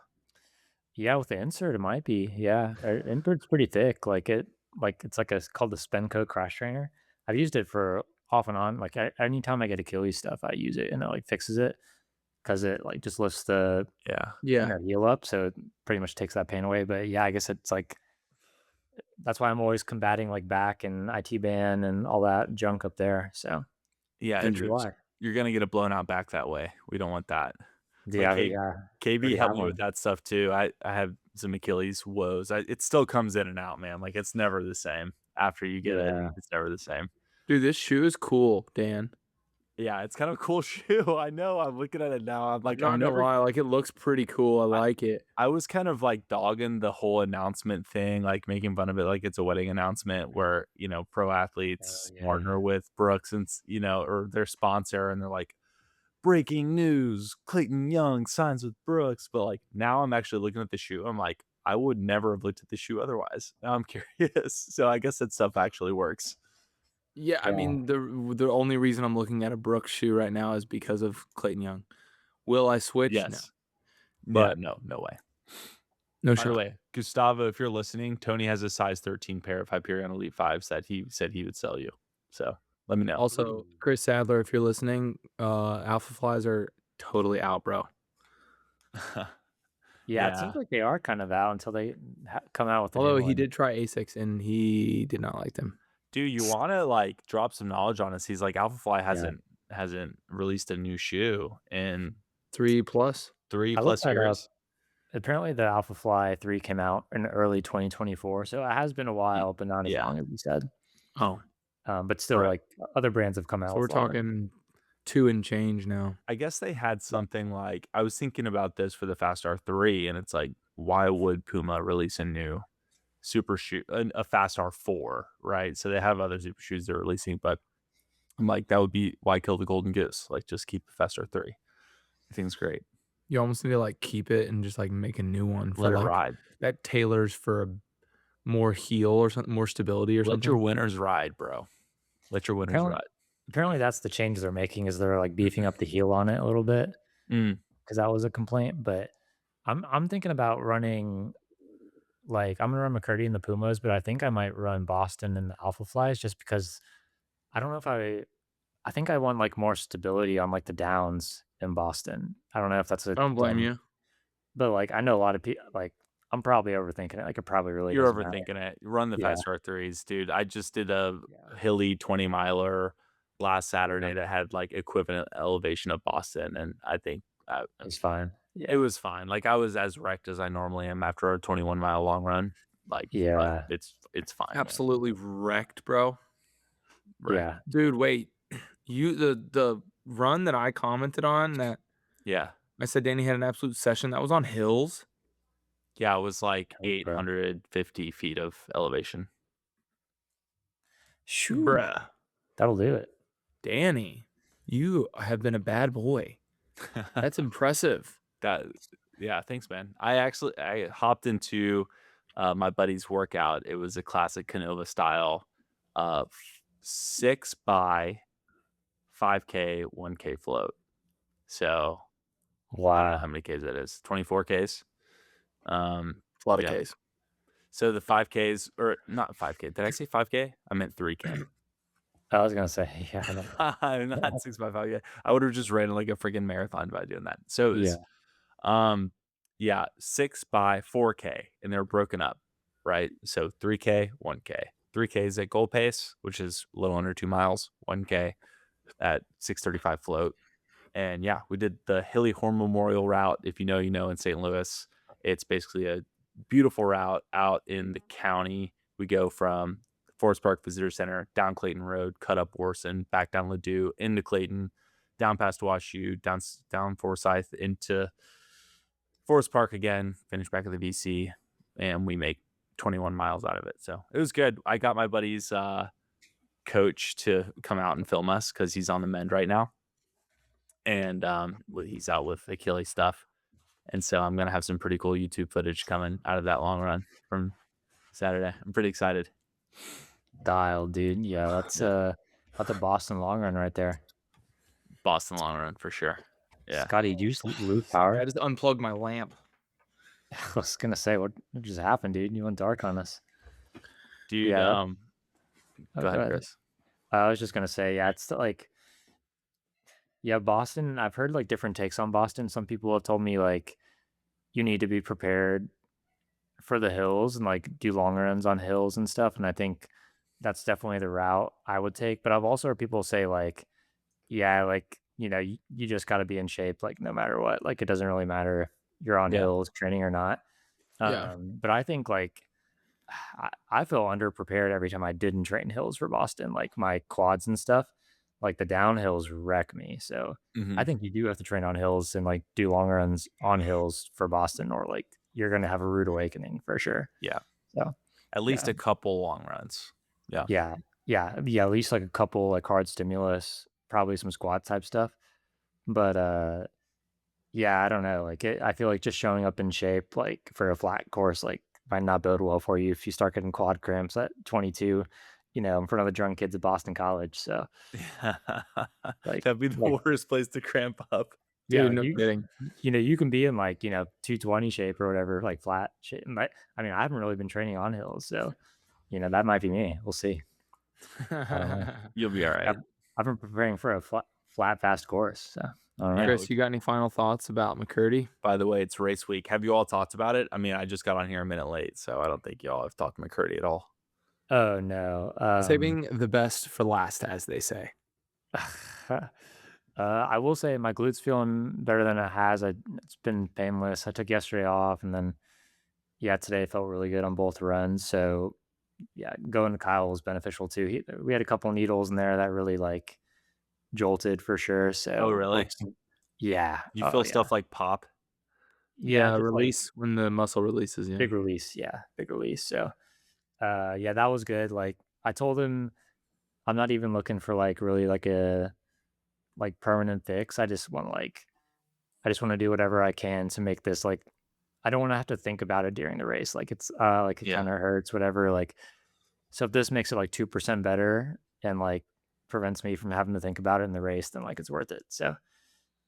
Yeah, with the insert, it might be. Yeah, insert's pretty thick. It's like called the Spenco crash trainer. I've used it for off and on. Like anytime I get Achilles stuff, I use it, and it like fixes it because it like just lifts the Yeah. inner heel up, so it pretty much takes that pain away. But yeah, I guess it's like that's why I'm always combating like back and IT band and all that junk up there. So Yeah. maybe why. You're going to get a blown out back that way. We don't want that. Yeah, Like, yeah. KB Already helped have me with one. that stuff too. I have some Achilles woes. It still comes in and out, man. Like it's never the same after you get it. Yeah. It's never the same. Dude, this shoe is cool, Dan. Yeah, it's kind of a cool shoe. I know. I'm looking at it now. I'm like, Not gonna lie, like it looks pretty cool. I like it. I was kind of like dogging the whole announcement thing, like making fun of it like it's a wedding announcement where, pro athletes yeah. partner with Brooks and, or their sponsor, and they're like, breaking news, Clayton Young signs with Brooks. But like now I'm actually looking at the shoe. I'm like, I would never have looked at the shoe otherwise. Now I'm curious. So I guess that stuff actually works. Yeah, I Yeah. mean the only reason I'm looking at a Brooks shoe right now is because of Clayton Young. Will I switch? Yes. But- no way. No. By the way, Gustavo, if you're listening, Tony has a size 13 pair of Hyperion Elite 5s that he said he would sell you. So let me know. Also, Chris Sadler, if you're listening, Alpha Flies are totally out, bro. Yeah, it seems like they are kind of out until they come out with. Although he did try Asics and he did not like them. Dude, you want to like drop some knowledge on us? He's like, Alpha Fly hasn't released a new shoe in 3+ years. Apparently, the Alpha Fly 3 came out in early 2024, so it has been a while, but not as long as you said. Oh, but still, like other brands have come out. So we're talking 2 and change now. I guess they had something like, I was thinking about this for the Fast R3, and it's like, why would Puma release a new super shoe, a Fast R4, right? So they have other super shoes they're releasing, but I'm like, that would be why kill the golden goose? Like, just keep the Fast R3. I think it's great. You almost need to like keep it and just like make a new one for Let it like ride. that tailors for a more heel or something, more stability or something. Let your winners ride, bro. Let your winners ride. Apparently, that's the change they're making, is they're like beefing up the heel on it a little bit, because that was a complaint. But I'm thinking about running, like, I'm gonna run McKirdy in the Pumas, but I think I might run Boston and the Alpha Flies, just because I don't know if I think I want like more stability on like the downs in Boston. I don't know if that's a. I don't blame you. But like, I know a lot of people, like, I'm probably overthinking it. Like, it probably really You're doesn't overthinking matter. it. Run the Fast R3s, dude. I just did a hilly 20 miler last Saturday that had like equivalent elevation of Boston, and I think it's fine. It was fine. Like, I was as wrecked as I normally am after a 21-mile long run. Like, it's fine. Absolutely wrecked, bro. Yeah, dude. Wait, you the run that I commented on that? Yeah, I said Danny had an absolute session that was on hills. Yeah, it was like 850 feet of elevation. Shoot, bruh, that'll do it. Danny, you have been a bad boy. That's impressive. Yeah, thanks, man. I hopped into my buddy's workout. It was a classic Canova style 6 by 5K 1K float. So wow, I don't know how many Ks that is. 24 Ks. A lot of Ks. So the 5Ks, or not 5K. Did I say 5K? I meant 3K. I was gonna say, yeah, not 6 by 5. Yeah, I would have just ran like a freaking marathon by doing that. So it was, 6 by 4K, and they're broken up, right? So 3K, 1K. 3K is at goal pace, which is a little under 2 miles. 1K at 6:35 float. And yeah, we did the Hilly Horn Memorial route. If you know, you know, in St. Louis, it's basically a beautiful route out in the county. We go from Forest Park Visitor Center, down Clayton Road, cut up Warson, back down Ladue, into Clayton, down past WashU, down Forsyth, into Forest Park again, finish back at the VC, and we make 21 miles out of it. So it was good. I got my buddy's coach to come out and film us because he's on the mend right now. And he's out with Achilles stuff. And so I'm going to have some pretty cool YouTube footage coming out of that long run from Saturday. I'm pretty excited. Dial, dude. Yeah, that's the Boston long run right there. Boston long run for sure. Yeah. Scotty, did you just lose power? I just unplugged my lamp. I was gonna say, what just happened, dude? You went dark on us. Dude, go ahead, Chris. I was just gonna say, yeah, it's like, yeah, Boston. I've heard like different takes on Boston. Some people have told me like you need to be prepared for the hills and like do long runs on hills and stuff. And I think that's definitely the route I would take. But I've also heard people say like, yeah, like, you know, you just got to be in shape, like no matter what. Like it doesn't really matter if you're on hills training or not. But I think like I feel underprepared every time I didn't train hills for Boston, like my quads and stuff. Like the downhills wreck me. So I think you do have to train on hills and like do long runs on hills for Boston, or like you're going to have a rude awakening for sure. Yeah. So at least a couple long runs. Yeah. At least like a couple like hard stimulus, probably some squat type stuff. But yeah, I don't know. Like I feel like just showing up in shape, like for a flat course, like might not bode well for you if you start getting quad cramps at 22, you know, in front of the drunk kids at Boston College. So like, that'd be the worst place to cramp up. Yeah, Dude, like no you kidding. you can be in like, 220 shape or whatever, like flat shape. But I mean, I haven't really been training on hills, so that might be me. We'll see. I don't know. You'll be all right. I've been preparing for a flat fast course, so I don't know. Yeah. Chris, you got any final thoughts about McKirdy? By the way, it's race week. Have you all talked about it? I mean, I just got on here a minute late, so I don't think y'all have talked to McKirdy at all. Oh no. Saving the best for last, as they say. I will say my glutes feeling better than it has. It's been painless. I took yesterday off, and then today felt really good on both runs. So yeah, going to Kyle was beneficial too. We had a couple needles in there that really like jolted for sure. So Oh, really? Yeah. You feel stuff like pop? Yeah, just, release when the muscle releases. Yeah. big release. Yeah, big release. So that was good. Like I told him, I'm not even looking for like really like a permanent fix. I just want to do whatever I can to make this like I don't want to have to think about it during the race. Like it's like it Yeah. kind of hurts, whatever. Like so if this makes it like 2% better and like prevents me from having to think about it in the race, then like it's worth it. So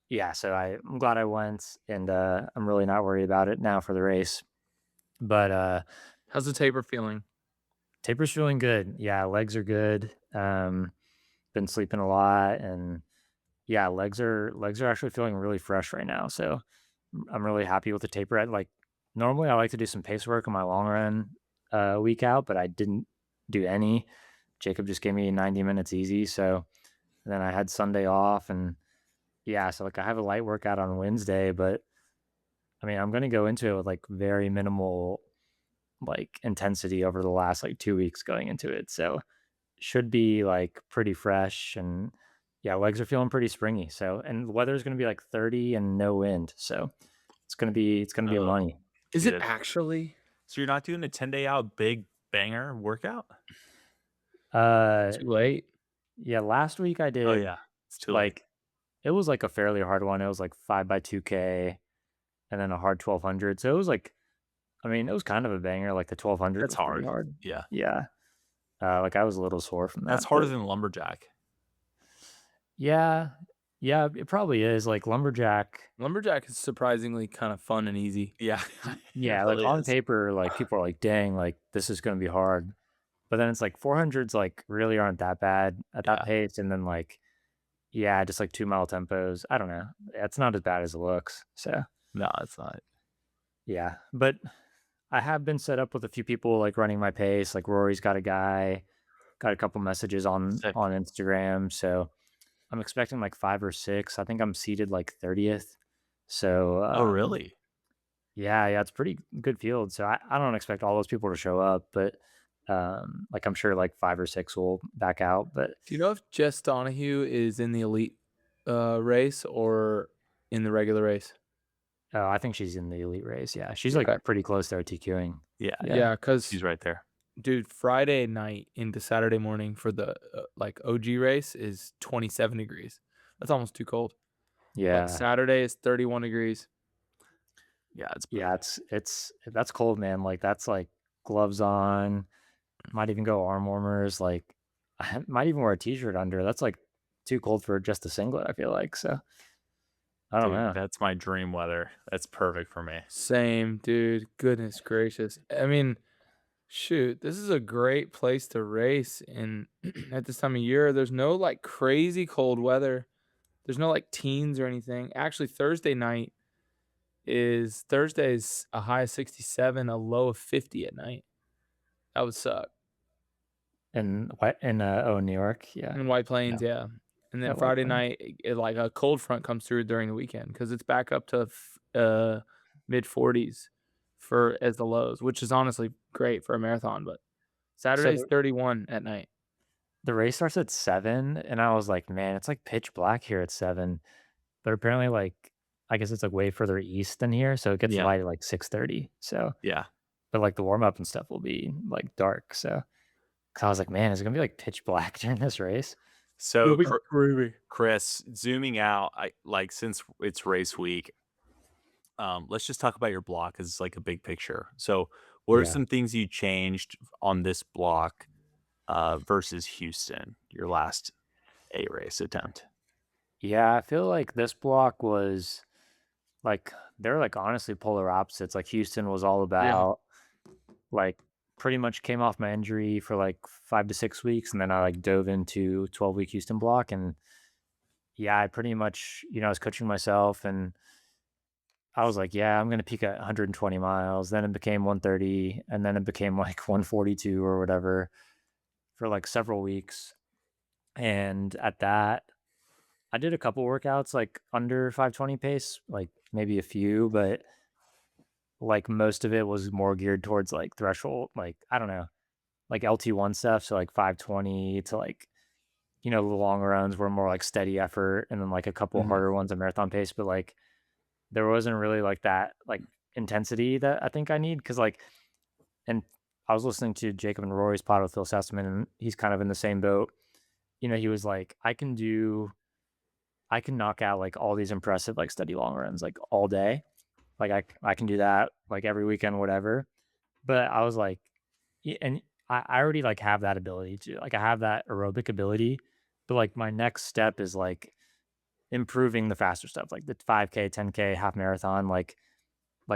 yeah, so I'm glad I went, and I'm really not worried about it now for the race. But How's the taper feeling? taper's feeling good. Yeah, legs are good. Been sleeping a lot, and yeah, legs are actually feeling really fresh right now. So I'm really happy with the taper. Normally I like to do some pace work on my long run week out, but I didn't do any. Jacob just gave me 90 minutes easy. So then I had Sunday off, and yeah, so like I have a light workout on Wednesday, but I mean, I'm going to go into it with like very minimal like intensity over the last like 2 weeks going into it. So should be like pretty fresh, and yeah, legs are feeling pretty springy. So, and the weather's going to be like 30 and no wind. So it's going to be a Oh. money. Is Dude, it actually? So you're not doing a 10-day out big banger workout? Too late? Yeah, last week I did Oh yeah, it's too late. like it was like a fairly hard one. It was like 5x2K and then a hard 1200. So it was like, I mean, it was kind of a banger. Like the 1200 That's was pretty hard. hard. Yeah, Yeah. Like I was a little sore from that. that's harder but than lumberjack. yeah. Yeah, it probably is. Like lumberjack. Lumberjack is surprisingly kind of fun and easy. Yeah, Yeah, like on paper, like people are like, dang, like this is gonna be hard. But then it's like 400s like really aren't that bad at that Yeah. pace. And then like, yeah, just like 2 mile tempos. I don't know. It's not as bad as it looks. So No, it's not. yeah. But I have been set up with a few people like running my pace. Like Rory's got a guy, got a couple messages on Sick. Instagram. So I'm expecting like 5 or 6. I think I'm seated like 30th. So Oh really? yeah, it's pretty good field. So I don't expect all those people to show up, but like I'm sure like 5 or 6 will back out. But Do you know if Jess Donahue is in the elite race or in the regular race? I think she's in the elite race. Yeah, she's Okay. like pretty close to OTQing. Yeah, Yeah, because she's right there. dude, Friday night into Saturday morning for the like OG race is 27 degrees. That's almost too cold. Yeah, Like Saturday is 31 degrees. Yeah, it's yeah, it's that's cold, man. Like that's like gloves on. Might even go arm warmers. Like I might even wear a t-shirt under. That's like too cold for just a singlet. I feel like so. I don't dude, know. that's my dream weather. That's perfect for me. Same, dude. Goodness gracious. I mean, shoot, this is a great place to race. And at this time of year, there's no like crazy cold weather. There's no like teens or anything. Actually, Thursday's a high of 67, a low of 50 at night. That would suck. In New York, yeah. In White Plains, yeah. And then White Friday Plains. night, like a cold front comes through during the weekend because it's back up to mid 40s as the lows, which is honestly great for a marathon. But Saturday's 31 at night. The race starts at 7, and I was like, man, it's like pitch black here at 7. But apparently, like, I guess it's like way further east than here, so it gets light at like 6:30. So Yeah, but like the warm up and stuff will be like dark. So 'cause I was like, man, is it gonna be like pitch black during this race? so Groovy. Chris, zooming out, since it's race week, let's just talk about your block as like a big picture. So what are some things you changed on this block versus Houston, your last A race attempt? Yeah, I feel like this block was like they're like honestly polar opposites. Like Houston was all Yeah. about like pretty much came off my injury for like 5 to 6 weeks, and then I like dove into 12-week Houston block, and yeah, I pretty much I was coaching myself, and I was like, yeah, I'm gonna peak at 120 miles. Then it became 130, and then it became like 142 or whatever for like several weeks. And at that, I did a couple workouts like under 520 pace, like maybe a few, but like most of it was more geared towards like threshold, like I don't know, like LT1 stuff. So like 520 to like, the long runs were more like steady effort, and then like a couple Mhm. harder ones at marathon pace. But like there wasn't really like that like intensity that I think I need. Cause like, and I was listening to Jacob and Rory's pod with Phil Sessman, and he's kind of in the same boat. He was like, I can knock out like all these impressive like steady long runs like all day. Like I can do that like every weekend, whatever. But I was like, and I already like have that ability to like I have that aerobic ability, but like my next step is like improving the faster stuff, like the 5K, 10K, half marathon. Like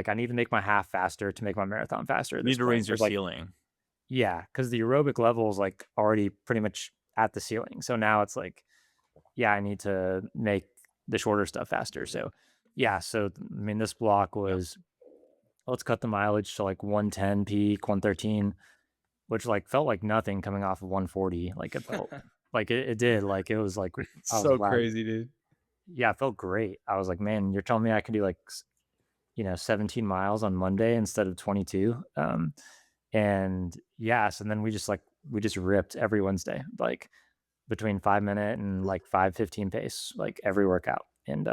I need to make my half faster to make my marathon faster at You need this to point. raise your Because like ceiling. yeah, because the aerobic level is like already pretty much at the ceiling. So now it's like yeah, I need to make the shorter stuff faster. So yeah, so I mean this block Yeah. was let's cut the mileage to like 110 peak, 113, which like felt like nothing coming off of 140. Like it felt like it did. Like it was like I was So like, wow, crazy, dude. yeah, it felt great. I was like, man, you're telling me I can do like 17 miles on Monday instead of 22. And yes, and then we just ripped every Wednesday, like between 5 minute and like 5:15 pace, like every workout. And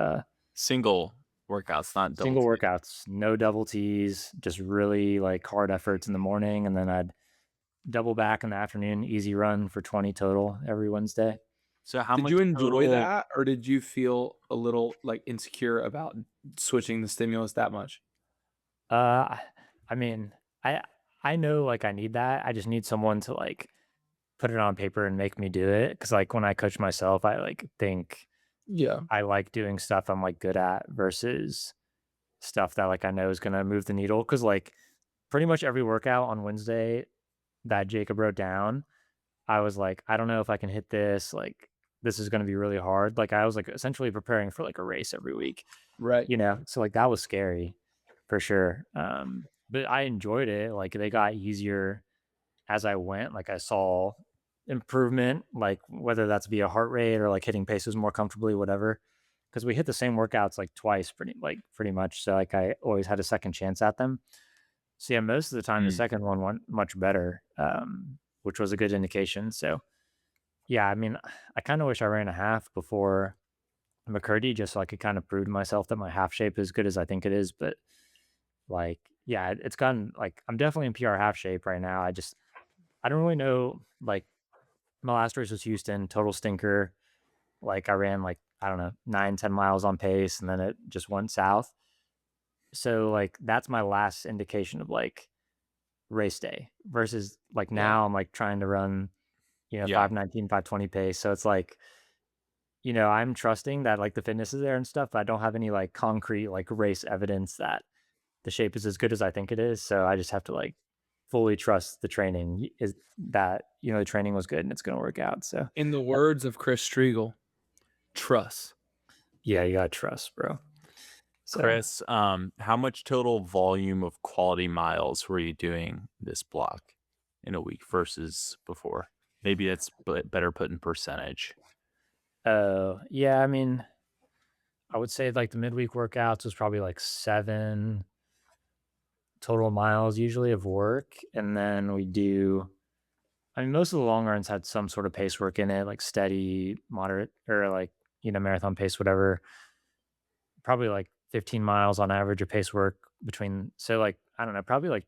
Single workouts, not double single T. workouts, no double T's, just really like hard efforts in the morning, and then I'd double back in the afternoon, easy run for 20 total every Wednesday. So how Did much you enjoy total? that, or did you feel a little like insecure about switching the stimulus that much? Uh, I mean, I I know like I need that. I just need someone to like put it on paper and make me do it. Because like when I coach myself, I like think Yeah. I like doing stuff I'm like good at versus stuff that like I know is gonna move the needle. Because like pretty much every workout on Wednesday that Jacob wrote down, I was like, I don't know if I can hit this. Like this is gonna be really hard. Like I was like essentially preparing for like a race every week. Right. So like that was scary for sure. But I enjoyed it. Like they got easier as I went. Like I saw improvement, like whether that's via heart rate or like hitting paces more comfortably, whatever. Because we hit the same workouts like twice, pretty much. So like I always had a second chance at them. So yeah, most of the time the Mm. second one went much better, which was a good indication. So yeah, I mean, I kind of wish I ran a half before McKirdy just so I could kind of prove to myself that my half shape is good as I think it is. But like, yeah, it's gotten like I'm definitely in PR half shape right now. I don't really know. Like my last race was Houston, total stinker. Like I ran like I don't know 9, 10 miles on pace, and then it just went south. So like that's my last indication of like race day versus like Yeah. now I'm like trying to run Yeah. 5:19, 5:20 pace. So it's like I'm trusting that like the fitness is there and stuff, but I don't have any like concrete like race evidence that the shape is as good as I think it is. So I just have to like fully trust the training is that, the training was good and it's going to work out. So In the words of Chris Striegel, trust. yeah, you got to trust, bro. So, Chris, how much total volume of quality miles were you doing this block in a week versus before? Maybe that's better put in percentage. yeah, I mean, I would say like the midweek workouts was probably like 7 total miles usually of work. And then I mean, most of the long runs had some sort of pace work in it, like steady, moderate, or like, marathon pace, whatever. Probably like 15 miles on average of pace work between, so like, I don't know, probably like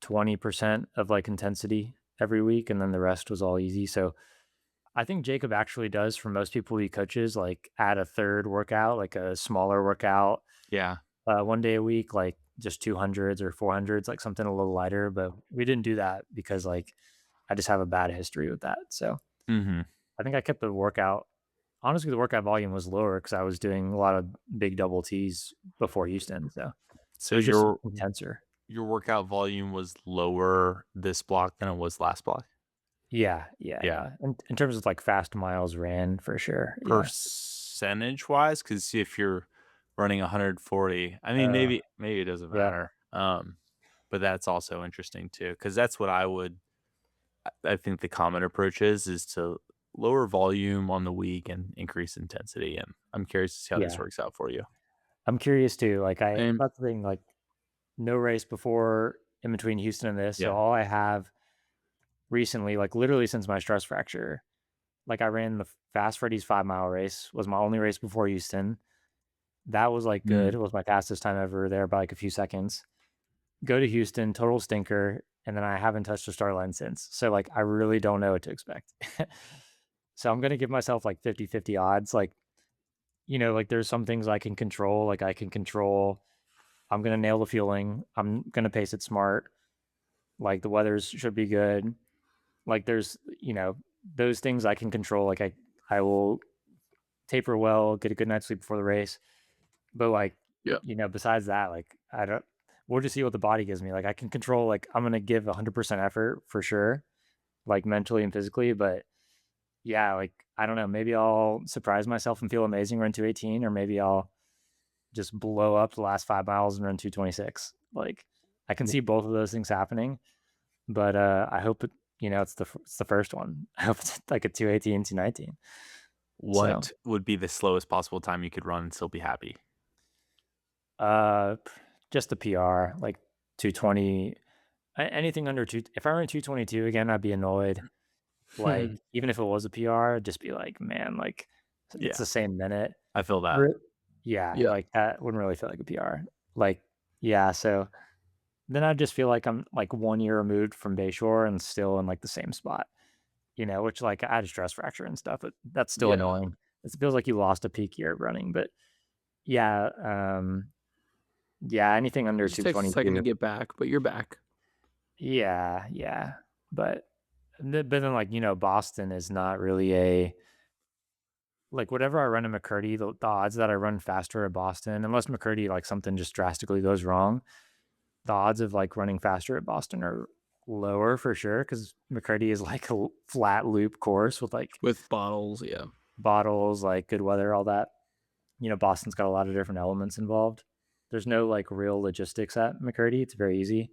20% of like intensity every week. And then the rest was all easy. So I think Jacob actually does for most people he coaches, like add a third workout, like a smaller workout, Yeah. one day a week, like just 200s or 400s, like something a little lighter. But we didn't do that because like I just have a bad history with that. So Mm-hmm. I think I kept the workout honestly, the workout volume was lower because I was doing a lot of big double T's before Houston, so So it was just intenser. your workout volume was lower this block than it was last block. Yeah. Yeah. In terms of like fast miles ran for sure. Yeah. Percentage wise, because if you're running 140, I mean, maybe it doesn't Yeah. matter. But that's also interesting too, because that's what I think the common approach is to lower volume on the week and increase intensity. And I'm curious to see how this Yeah. works out for you. I'm curious too. Like Same. that's the thing, like no race before in between Houston and this. So Yeah. all I have recently, like literally since my stress fracture, like I ran the Fast Freddy's 5 mile race, was my only race before Houston. That was like good. It was my fastest time ever there by like a few seconds. Go to Houston, total stinker, and then I haven't touched the start line since. So like I really don't know what to expect. So I'm gonna give myself like 50-50 odds. Like, like there's some things I can control. Like I can control I'm gonna nail the fueling. I'm gonna pace it smart. Like the weather's should be good. Like there's, those things I can control. Like I will taper well, get a good night's sleep before the race. But like, Yeah. besides that, like I don't. We'll just see what the body gives me. Like I can control. Like I'm gonna give 100% effort for sure, like mentally and physically. But yeah, like I don't know. Maybe I'll surprise myself and feel amazing, run 218, or maybe I'll just blow up the last 5 miles and run 226. Like I can see both of those things happening. But I hope it's the first one. I hope it's like a 218, 219. What would be the slowest possible time you could run and still be happy? Just a PR, like 220. Anything under two. If I ran 222 again, I'd be annoyed. Like even if it was a PR, I'd just be like, man, like it's the same minute. I feel that. Yeah, Yeah. like that wouldn't really feel like a PR. Like, yeah, so then I just feel like I'm like 1 year removed from Bayshore and still in like the same spot, which like I had a stress fracture and stuff, but that's still Yeah. annoying. It feels like you lost a peak year of running, but yeah, yeah, anything under It just takes a second to 222. get back, but you're back. Yeah, but then like Boston is not really like whatever I run in McKirdy, the odds that I run faster at Boston, unless McKirdy like something just drastically goes wrong, the odds of like running faster at Boston are lower for sure because McKirdy is like a flat loop course with like With bottles, yeah. bottles, like good weather, all that. Boston's got a lot of different elements involved. There's no like real logistics at McKirdy. It's very easy.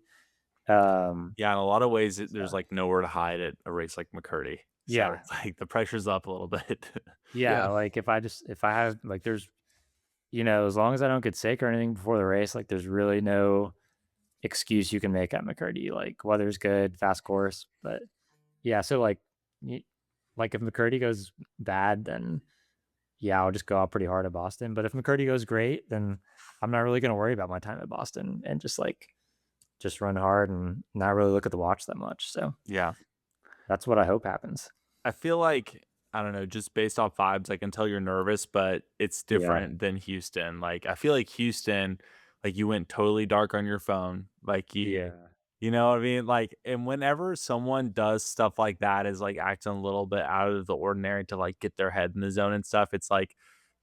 Yeah, in a lot of ways, there's like nowhere to hide at a race like McKirdy. So Yeah. it's like the pressure's up a little bit. Yeah, like if I have like there's as long as I don't get sick or anything before the race, like there's really no excuse you can make at McKirdy. Like weather's good, fast course, but yeah, so like like if McKirdy goes bad, then yeah, I'll just go out pretty hard at Boston. But if McKirdy goes great, then I'm not really gonna worry about my time at Boston and just run hard and not really look at the watch that much. So Yeah. that's what I hope happens. I feel like, I don't know, just based off vibes, I can tell you're nervous, but it's different than Houston. Like, I feel like Houston, like you went totally dark on your phone. Like you know what I mean? Like, and whenever someone does stuff like that, is like acting a little bit out of the ordinary to like get their head in the zone and stuff, it's like,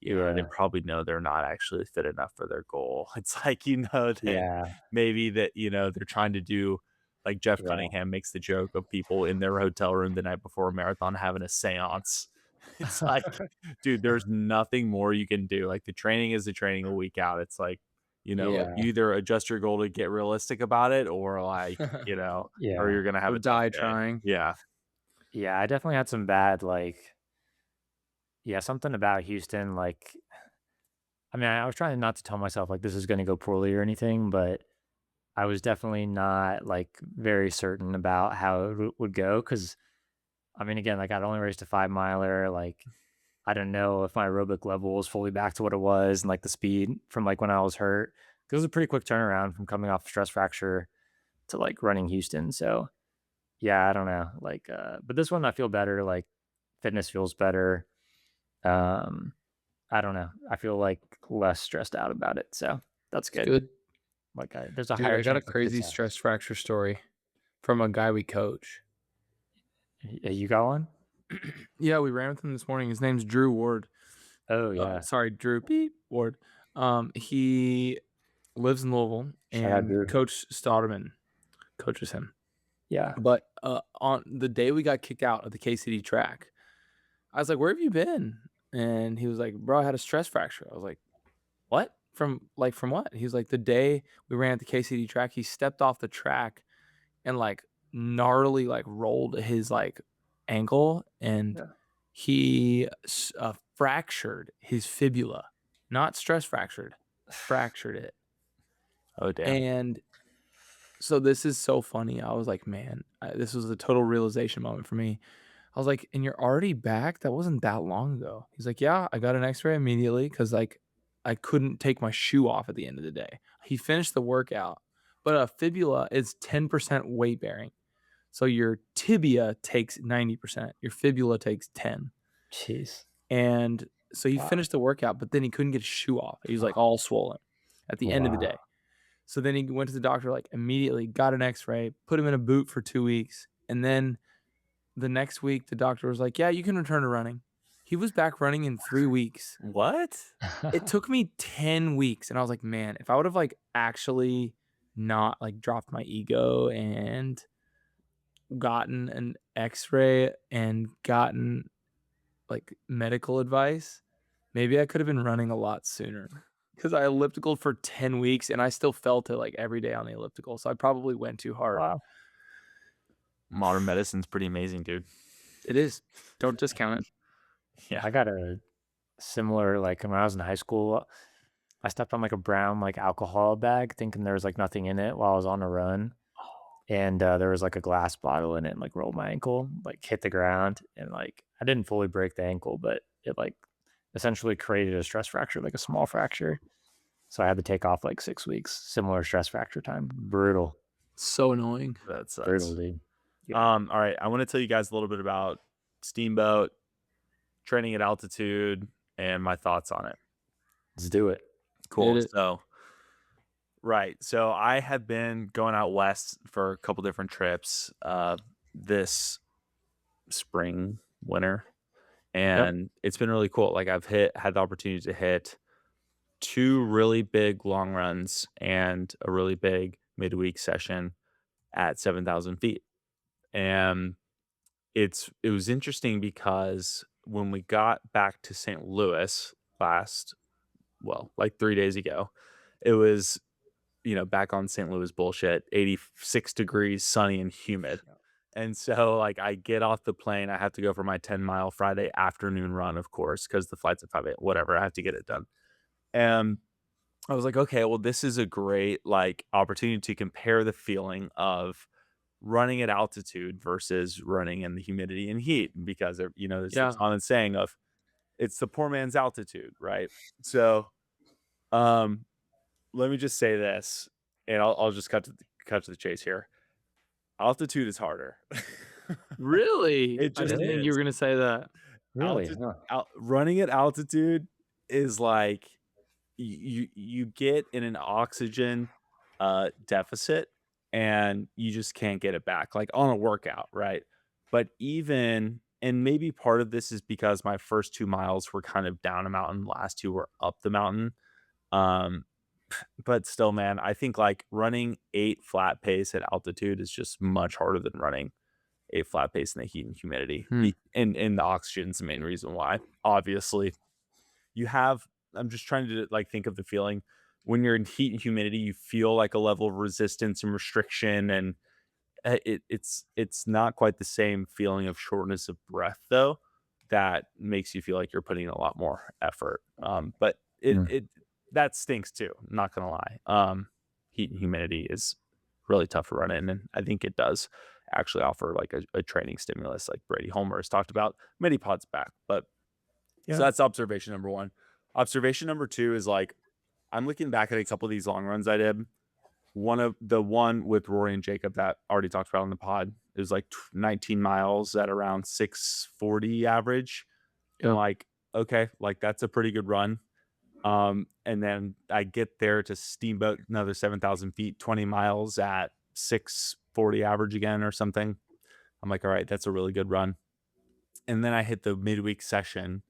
yeah, they probably know they're not actually fit enough for their goal. It's like, that maybe that, they're trying to do, like Jeff Cunningham makes the joke of people in their hotel room the night before a marathon having a seance. It's like, dude, there's nothing more you can do. Like the training is the training a week out. It's like, you either adjust your goal to get realistic about it or like, or you're going to have Or a die tough day. trying. Yeah. Yeah, I definitely had some bad something about Houston. Like, I mean, I was trying not to tell myself like this is going to go poorly or anything, but I was definitely not like very certain about how it would go. Cause I mean, again, like I'd only raced a 5 miler. Like, I don't know if my aerobic level was fully back to what it was and like the speed from like when I was hurt. 'Cause it was a pretty quick turnaround from coming off a stress fracture to like running Houston. So yeah, I don't know. Like, but this one I feel better. Like, fitness feels better. Um, I don't know. I feel like less stressed out about it. So that's good. Good. Like, there's a Dude, higher I got a chance of crazy success. stress fracture story from a guy we coach. You got one? Yeah, we ran with him this morning. His name's Drew Ward. Oh yeah. Sorry, Drew Beep Ward. He lives in Louisville, Shout out and Drew. Coach Stauderman coaches him. Yeah. But on the day we got kicked out of the KCD track, I was like, "Where have you been?" And he was like, "Bro, I had a stress fracture." I was like, "What? From what?" He was like, "The day we ran at the KCD track, he stepped off the track and like gnarly like rolled his like ankle, and Yeah. he fractured his fibula, not stress fractured it." Oh damn. And so this is so funny. I was like, man, this was a total realization moment for me. I was like, and you're already back? That wasn't that long ago. He's like, yeah, I got an x-ray immediately because like I couldn't take my shoe off at the end of the day. He finished the workout, but a fibula is 10% weight bearing. So your tibia takes 90%, your fibula takes 10. Jeez. And so he Wow. finished the workout, but then he couldn't get his shoe off. He was like all swollen at the end of the Wow. day. So then he went to the doctor, like immediately got an x-ray, put him in a boot for 2 weeks. And then the next week, the doctor was like, yeah, you can return to running. He was back running in 3 weeks. What? It took me 10 weeks. And I was like, man, if I would have like actually not like dropped my ego and gotten an x-ray and gotten like medical advice, maybe I could have been running a lot sooner. Because I ellipticaled for 10 weeks and I still felt it like every day on the elliptical. So I probably went too hard. Wow. Modern medicine's pretty amazing, dude. It is. Don't discount it. Yeah. I got a similar, like when I was in high school, I stepped on like a brown like alcohol bag thinking there was like nothing in it while I was on a run. And there was like a glass bottle in it and like rolled my ankle, like hit the ground. And like I didn't fully break the ankle, but it like essentially created a stress fracture, like a small fracture. So I had to take off like 6 weeks, similar stress fracture time. Brutal. So annoying. That sucks. Brutal, dude. Yeah. All right. I want to tell you guys a little bit about Steamboat, training at altitude, and my thoughts on it. Let's do it. Cool. Hit it. So, right. So I have been going out west for a couple different trips this spring, winter, and it's been really cool. Like I've had the opportunity to hit 2 really big long runs and a really big midweek session at 7,000 feet. And it was interesting because when we got back to St. Louis like 3 days ago, it was, back on St. Louis bullshit, 86 degrees, sunny and humid. And so like I get off the plane, I have to go for my 10-mile Friday afternoon run, of course, because the flight's at 5 a.m., whatever, I have to get it done. And I was like, okay, well, this is a great like opportunity to compare the feeling of running at altitude versus running in the humidity and heat, because there's this common saying of it's the poor man's altitude, right? So let me just say this, and I'll just cut to the chase here. Altitude is harder. Really? It I just didn't think you is. were going to say that. Really? Running at altitude is like you get in an oxygen deficit, and you just can't get it back, like on a workout, right? But and maybe part of this is because my first 2 miles were kind of down a mountain, last 2 were up the mountain. But still, man, I think like running 8 flat pace at altitude is just much harder than running 8 flat pace in the heat and humidity. And the oxygen's the main reason why. Obviously, I'm just trying to like think of the feeling when you're in heat and humidity. You feel like a level of resistance and restriction, and it's not quite the same feeling of shortness of breath though, that makes you feel like you're putting in a lot more effort. But it that stinks too, not gonna lie. Heat and humidity is really tough to run in, and I think it does actually offer like a training stimulus, like Brady Homer has talked about many pods back. But so that's observation number 1. Observation number 2 is like I'm looking back at a couple of these long runs I did. One with Rory and Jacob that I already talked about on the pod, it was like 19 miles at around 640 average. Yeah. I'm like, okay, like that's a pretty good run. And then I get there to Steamboat, another 7,000 feet, 20 miles at 640 average again or something. I'm like, all right, that's a really good run. And then I hit the midweek session,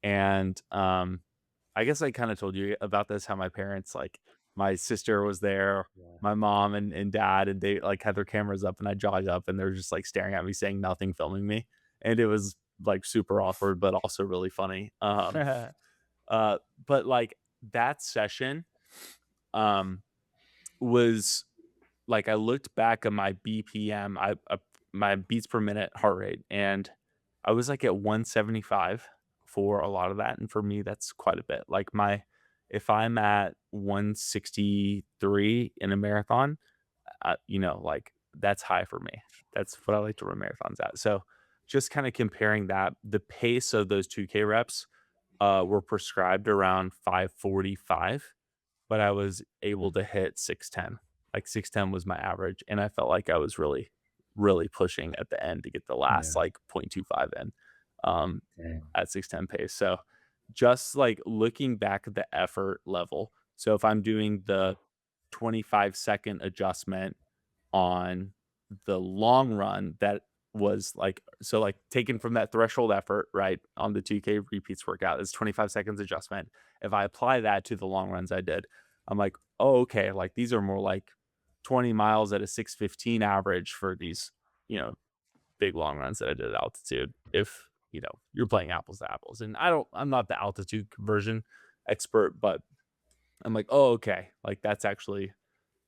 And I guess I kind of told you about this, how my parents, like my sister was there, Yeah. my mom and dad, and they like had their cameras up, and I jogged up and they're just like staring at me saying nothing, filming me. And it was like super awkward, but also really funny. Uh, but like that session um was like, I looked back at my BPM, my beats per minute heart rate, and I was like at 175 for a lot of that. And for me, that's quite a bit. Like if I'm at 163 in a marathon, like that's high for me. That's what I like to run marathons at. So just kind of comparing that, the pace of those 2K reps were prescribed around 545, but I was able to hit 610. Like 610 was my average. And I felt like I was really, really pushing at the end to get the last Yeah. like 0.25 in um, Dang. at 610 pace. So just like looking back at the effort level. So if I'm doing the 25-second adjustment on the long run, that was like, so like taken from that threshold effort, right, on the 2K repeats workout is 25 seconds adjustment. If I apply that to the long runs I did, I'm like, oh, okay, like these are more like 20 miles at a 6:15 average for these, big long runs that I did at altitude. If, you're playing apples to apples. And I'm not the altitude conversion expert, but I'm like, oh, okay, like that's actually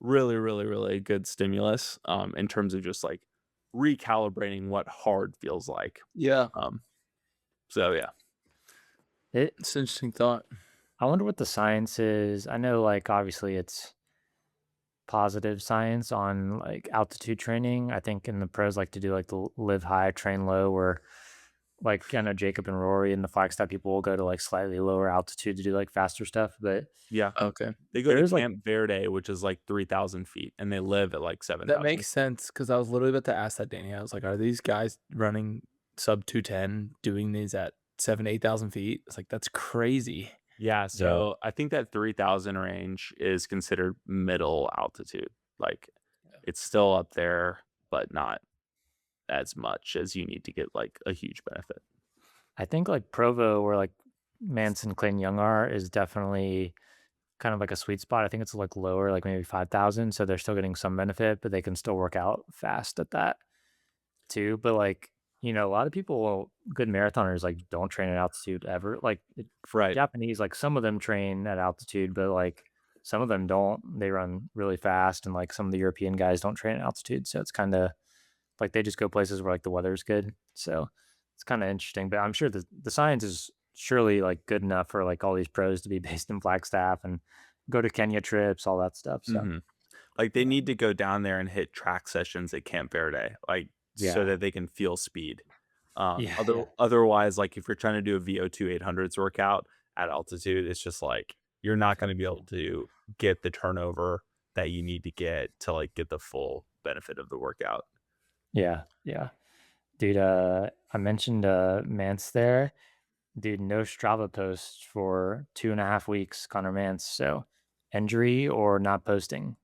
really, really, really good stimulus in terms of just like recalibrating what hard feels like. Yeah, So yeah. it's an interesting thought. I wonder what the science is. I know, like, obviously it's positive science on like altitude training. I think in the pros like to do like the live high, train low, where like I know Jacob and Rory and the Flagstaff people will go to like slightly lower altitude to do like faster stuff. But Yeah. Okay, They go to there's like, Camp Verde, which is like 3,000 feet, and they live at like 7,000. that makes sense because I was literally about to ask that, Danny. I was like, are these guys running sub 210 doing these at 7,000 to 8,000 feet? It's like, that's crazy. Yeah. So I think that 3,000 range is considered middle altitude. Like it's still up there, but not as much as you need to get like a huge benefit. I think like Provo, where like Manson, Clayton Young are, is definitely kind of like a sweet spot. I think it's like lower, like maybe 5,000. So they're still getting some benefit, but they can still work out fast at that too. But like, a lot of people, good marathoners, like don't train at altitude ever. Like Right. Japanese, like some of them train at altitude, but like some of them don't. They run really fast, and like some of the European guys don't train at altitude. So it's kind of like they just go places where like the weather's good. So it's kind of interesting. But I'm sure the science is surely like good enough for like all these pros to be based in Flagstaff and go to Kenya trips, all that stuff. So Like they yeah, need to go down there and hit track sessions at Camp Verde, like so yeah, that they can feel speed. yeah, Otherwise, like if you're trying to do a VO2 800s workout at altitude, it's just like you're not going to be able to get the turnover that you need to get to like get the full benefit of the workout. yeah. Dude, I mentioned Mance there. Dude, no Strava posts for 2.5 weeks, Connor Mance. So injury or not posting?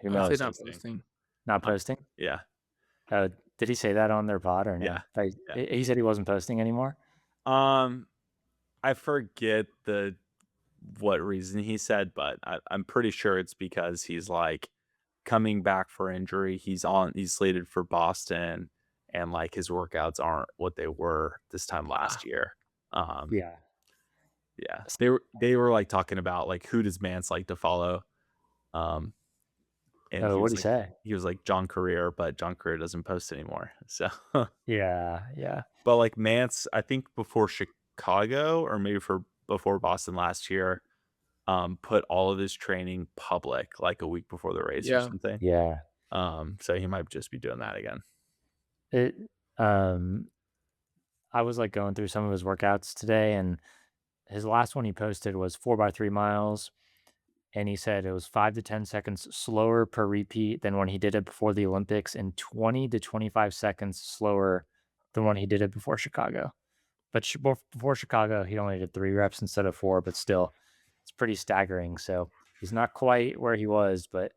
Who I'd say knows? not Posting. posting. Not posting? Yeah. Did he say that on their pod or no? Yeah. He said he wasn't posting anymore. Um, I forget what reason he said, but I'm pretty sure it's because he's like coming back for injury. He's slated for Boston, and like his workouts aren't what they were this time last year. Yeah. Yeah, they were like talking about like who does Mance like to follow, and Oh, what'd he say? he was like John Career, but John Career doesn't post anymore. So, Yeah. but like Mance, I think before Chicago or maybe before Boston last year, put all of his training public like a week before the race or Yeah. something. Yeah. So he might just be doing that again. It I was like going through some of his workouts today, and his last one he posted was 4x3 miles, and he said it was 5 to 10 seconds slower per repeat than when he did it before the Olympics, and 20 to 25 seconds slower than when he did it before Chicago. But before Chicago, he only did 3 reps instead of 4, but still, it's pretty staggering. So he's not quite where he was, but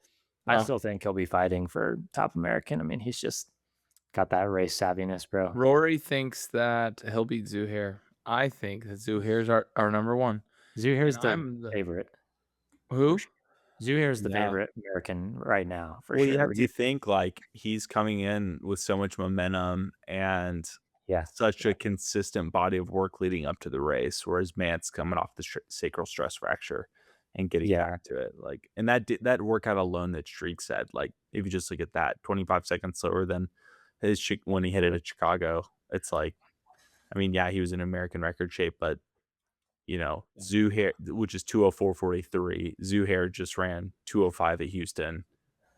I Wow. still think he'll be fighting for top American. I mean, he's just got that race savviness, bro. Rory thinks that he'll beat Zuhair I think that Zuhair's our number one. Zuhair's And the I'm the favorite. who? Zuhair's the Yeah. favorite American right now, for Well, sure. you have to think like he's coming in with so much momentum and Yeah. such a consistent body of work leading up to the race, whereas Mant's coming off the sacral stress fracture and getting Yeah. back to it. Like, and that workout alone that Streak said, like, if you just look at that, 25 seconds slower than his when he hit it at Chicago, it's like, I mean, yeah, he was in American record shape, but you know, Zuhair, which is 204.43, Zuhair just ran 205 at Houston.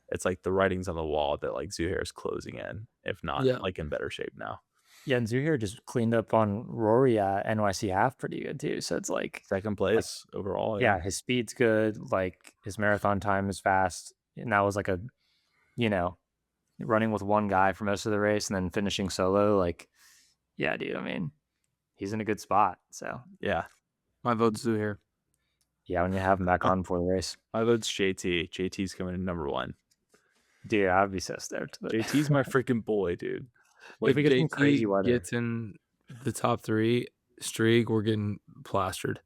It's like the writing's on the wall that like Zuhair is closing in, if not Yeah. like in better shape now. Yeah, and Zuhair just cleaned up on Rory at NYC half pretty good too. So it's like Second place overall. yeah, his speed's good. Like his marathon time is fast, and that was like a, you know, running with one guy for most of the race and then finishing solo. Like, yeah, dude. I mean, he's in a good spot. So Yeah. My vote's Zuhair. yeah, when you have him back on for the race, My vote's JT. JT's coming in number one. dude, I'd be so stoked. But JT's my freaking boy, dude. Like, if we get some JT crazy weather, gets in the top 3 streak, we're getting plastered.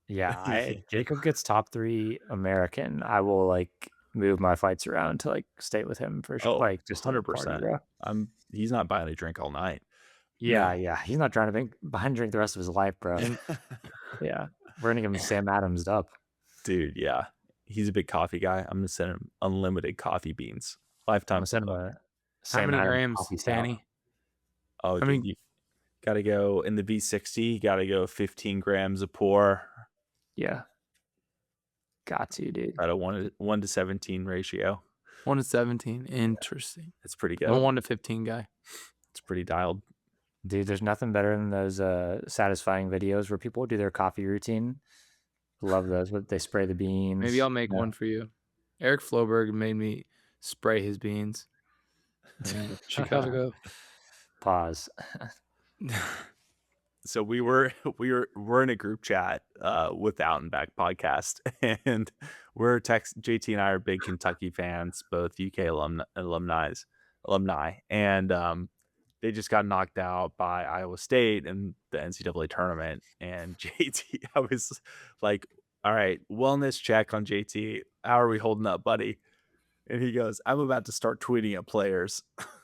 yeah, Jacob gets top 3 American, I will like move my flights around to like stay with him for sure. Oh, Like just a 100%. party, bro. He's not buying a drink all night. Yeah, No. yeah. He's not trying to behind drink the rest of his life, bro. Yeah, we're gonna give him Sam Adams up. Dude, yeah. He's a big coffee guy. I'm gonna send him unlimited coffee beans. I'm Lifetime. gonna send him a How Sam many Adams grams, coffee stout. Danny? Oh, I dude, mean- you gotta go in the V60, you gotta go 15 grams a pour Yeah, got to, dude. at a 1 to 17 ratio. 1 to 17. Interesting. It's pretty I'm a good. 1 to 15 guy. It's pretty dialed. Dude, there's nothing better than those satisfying videos where people do their coffee routine. Love those, but they spray the beans. Maybe I'll make you know? one for you. Eric Floberg made me spray his beans in Chicago. Pause. So we're in a group chat with the Out and Back podcast, and we're JT and I are big Kentucky fans, both UK alumni, and they just got knocked out by Iowa State in the NCAA tournament. And JT, I was like, all right, wellness check on JT. How are we holding up, buddy? And he goes, I'm about to start tweeting at players.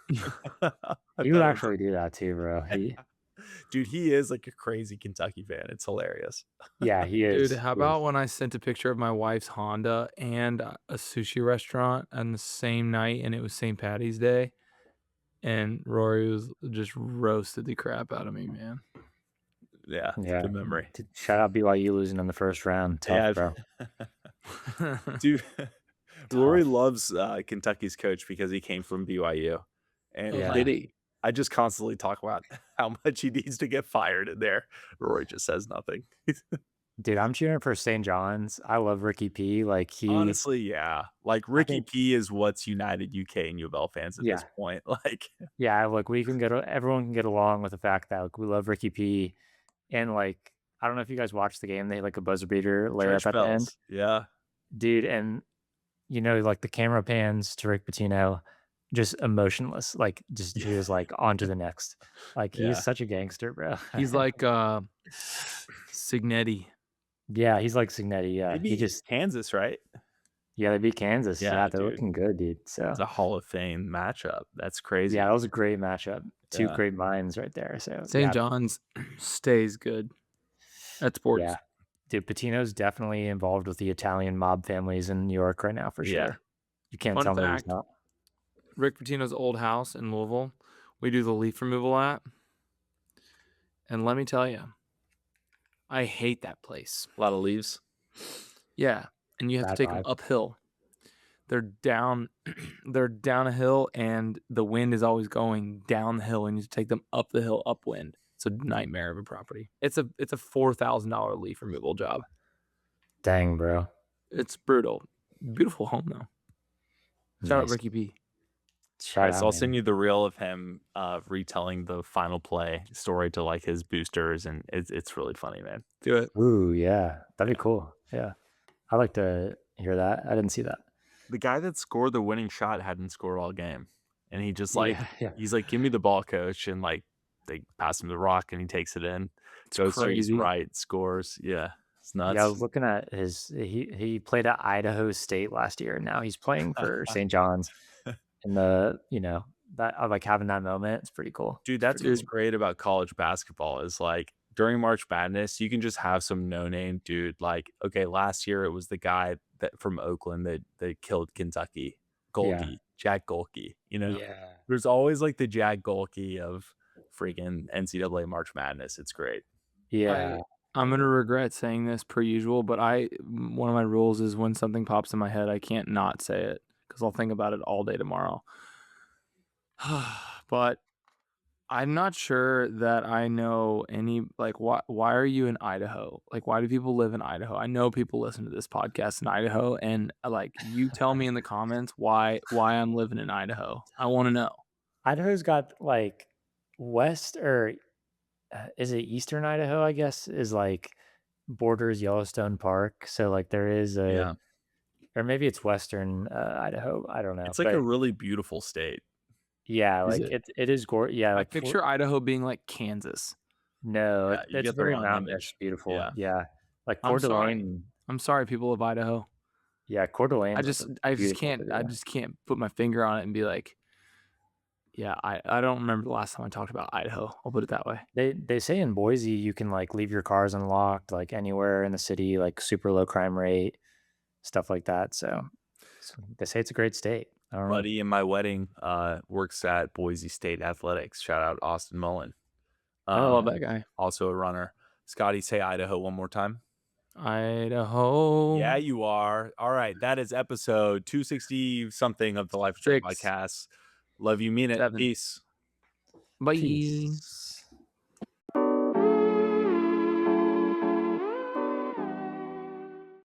He would actually do that too, bro. Dude, he is like a crazy Kentucky fan. It's hilarious. Yeah, he is. Dude, how about when I sent a picture of my wife's Honda and a sushi restaurant on the same night, and it was St. Patty's Day, and Rory was just roasted the crap out of me, man. Yeah, Yeah. good memory. Shout out BYU losing in the first round. Tough, bro. Dude, Rory loves Kentucky's coach because he came from BYU. And Yeah. Did he? I just constantly talk about how much he needs to get fired in there. Rory just says nothing. Dude, I'm cheering for St. John's. I love Ricky P. Like Honestly, yeah. Like Ricky P is what's united UK and U of L fans at this point. Like, yeah, like everyone can get along with the fact that like, we love Ricky P. And like, I don't know if you guys watched the game. They had like a buzzer beater layup at the end. Yeah. Dude, and you know, like the camera pans to Rick Pitino, just emotionless. Like just he was like on to the next. Like he's such a gangster, bro. He's like Signetti. Yeah, he's like Signetti. Yeah. He just Kansas, right? Yeah, they beat Kansas. Yeah, Yeah, they're dude. looking good, dude. So It's a Hall of Fame matchup. That's crazy. yeah, that was a great matchup. Two Yeah. great minds right there. So St. John's stays good at sports. Yeah. Dude, Patino's definitely involved with the Italian mob families in New York right now for sure. Yeah. You can't Fun tell me he's fact. not. Rick Pitino's old house in Louisville, we do the leaf removal at. And let me tell you, I hate that place. A lot of leaves. Yeah, and you have Bad to take them vibe. uphill. They're down a hill, and the wind is always going down the hill, and you have to take them up the hill upwind. It's a nightmare of a property. It's a $4,000 leaf removal job. Dang, bro. It's brutal. Beautiful home though. Shout out Nice. Ricky B. Shout out, So I'll man. send you the reel of him retelling the final play story to like his boosters, and it's really funny, man. Do it. Ooh, yeah. That'd be cool. Yeah. I'd like to hear that. I didn't see that. The guy that scored the winning shot hadn't scored all game, and he just like yeah. he's like, "Give me the ball, coach," and like they pass him the rock and he takes it in. It's Goes to his crazy. right, scores. Yeah, it's nuts. Yeah, I was looking at he played at Idaho State last year, and now he's playing for St. John's. And that like having that moment, it's pretty cool. Dude, that's what's great about college basketball is like during March Madness, you can just have some no-name dude. Like, okay, last year it was the guy that from Oakland that killed Kentucky, Golke, Jack Golke. Yeah. There's always like the Jack Golke of freaking NCAA March Madness. It's great. Yeah. I'm gonna regret saying this per usual, but one of my rules is when something pops in my head, I can't not say it because I'll think about it all day tomorrow. But I'm not sure that I know any like why are you in Idaho? Like why do people live in Idaho? I know people listen to this podcast in Idaho, and like you tell me in the comments why I'm living in Idaho. I want to know. Idaho's got like west or is it eastern Idaho, I guess, is like borders Yellowstone Park. So like there is Yeah. or maybe it's western Idaho. I don't know. It's like a really beautiful state. Yeah, Is like it? it is gorgeous. Yeah, I like picture Idaho being like Kansas. no, Yeah, you it's get the very wrong mountainous, image. beautiful. Yeah. Like I'm Coeur sorry. d'Alene. I'm sorry, people of Idaho. Yeah, Coeur d'Alene. I just can't put my finger on it and be like, yeah, I don't remember the last time I talked about Idaho. I'll put it that way. They say in Boise you can like leave your cars unlocked like anywhere in the city, like super low crime rate, stuff like that. So they say it's a great state. I don't know. Buddy in my wedding works at Boise State Athletics. Shout out Austin Mullen. I love that guy. Also a runner. Scotty, say Idaho one more time. Idaho. Yeah, you are. All right. That is episode 260 something of the Life Trip 6. podcast. Love you, mean it. 7. Peace. Bye. Peace.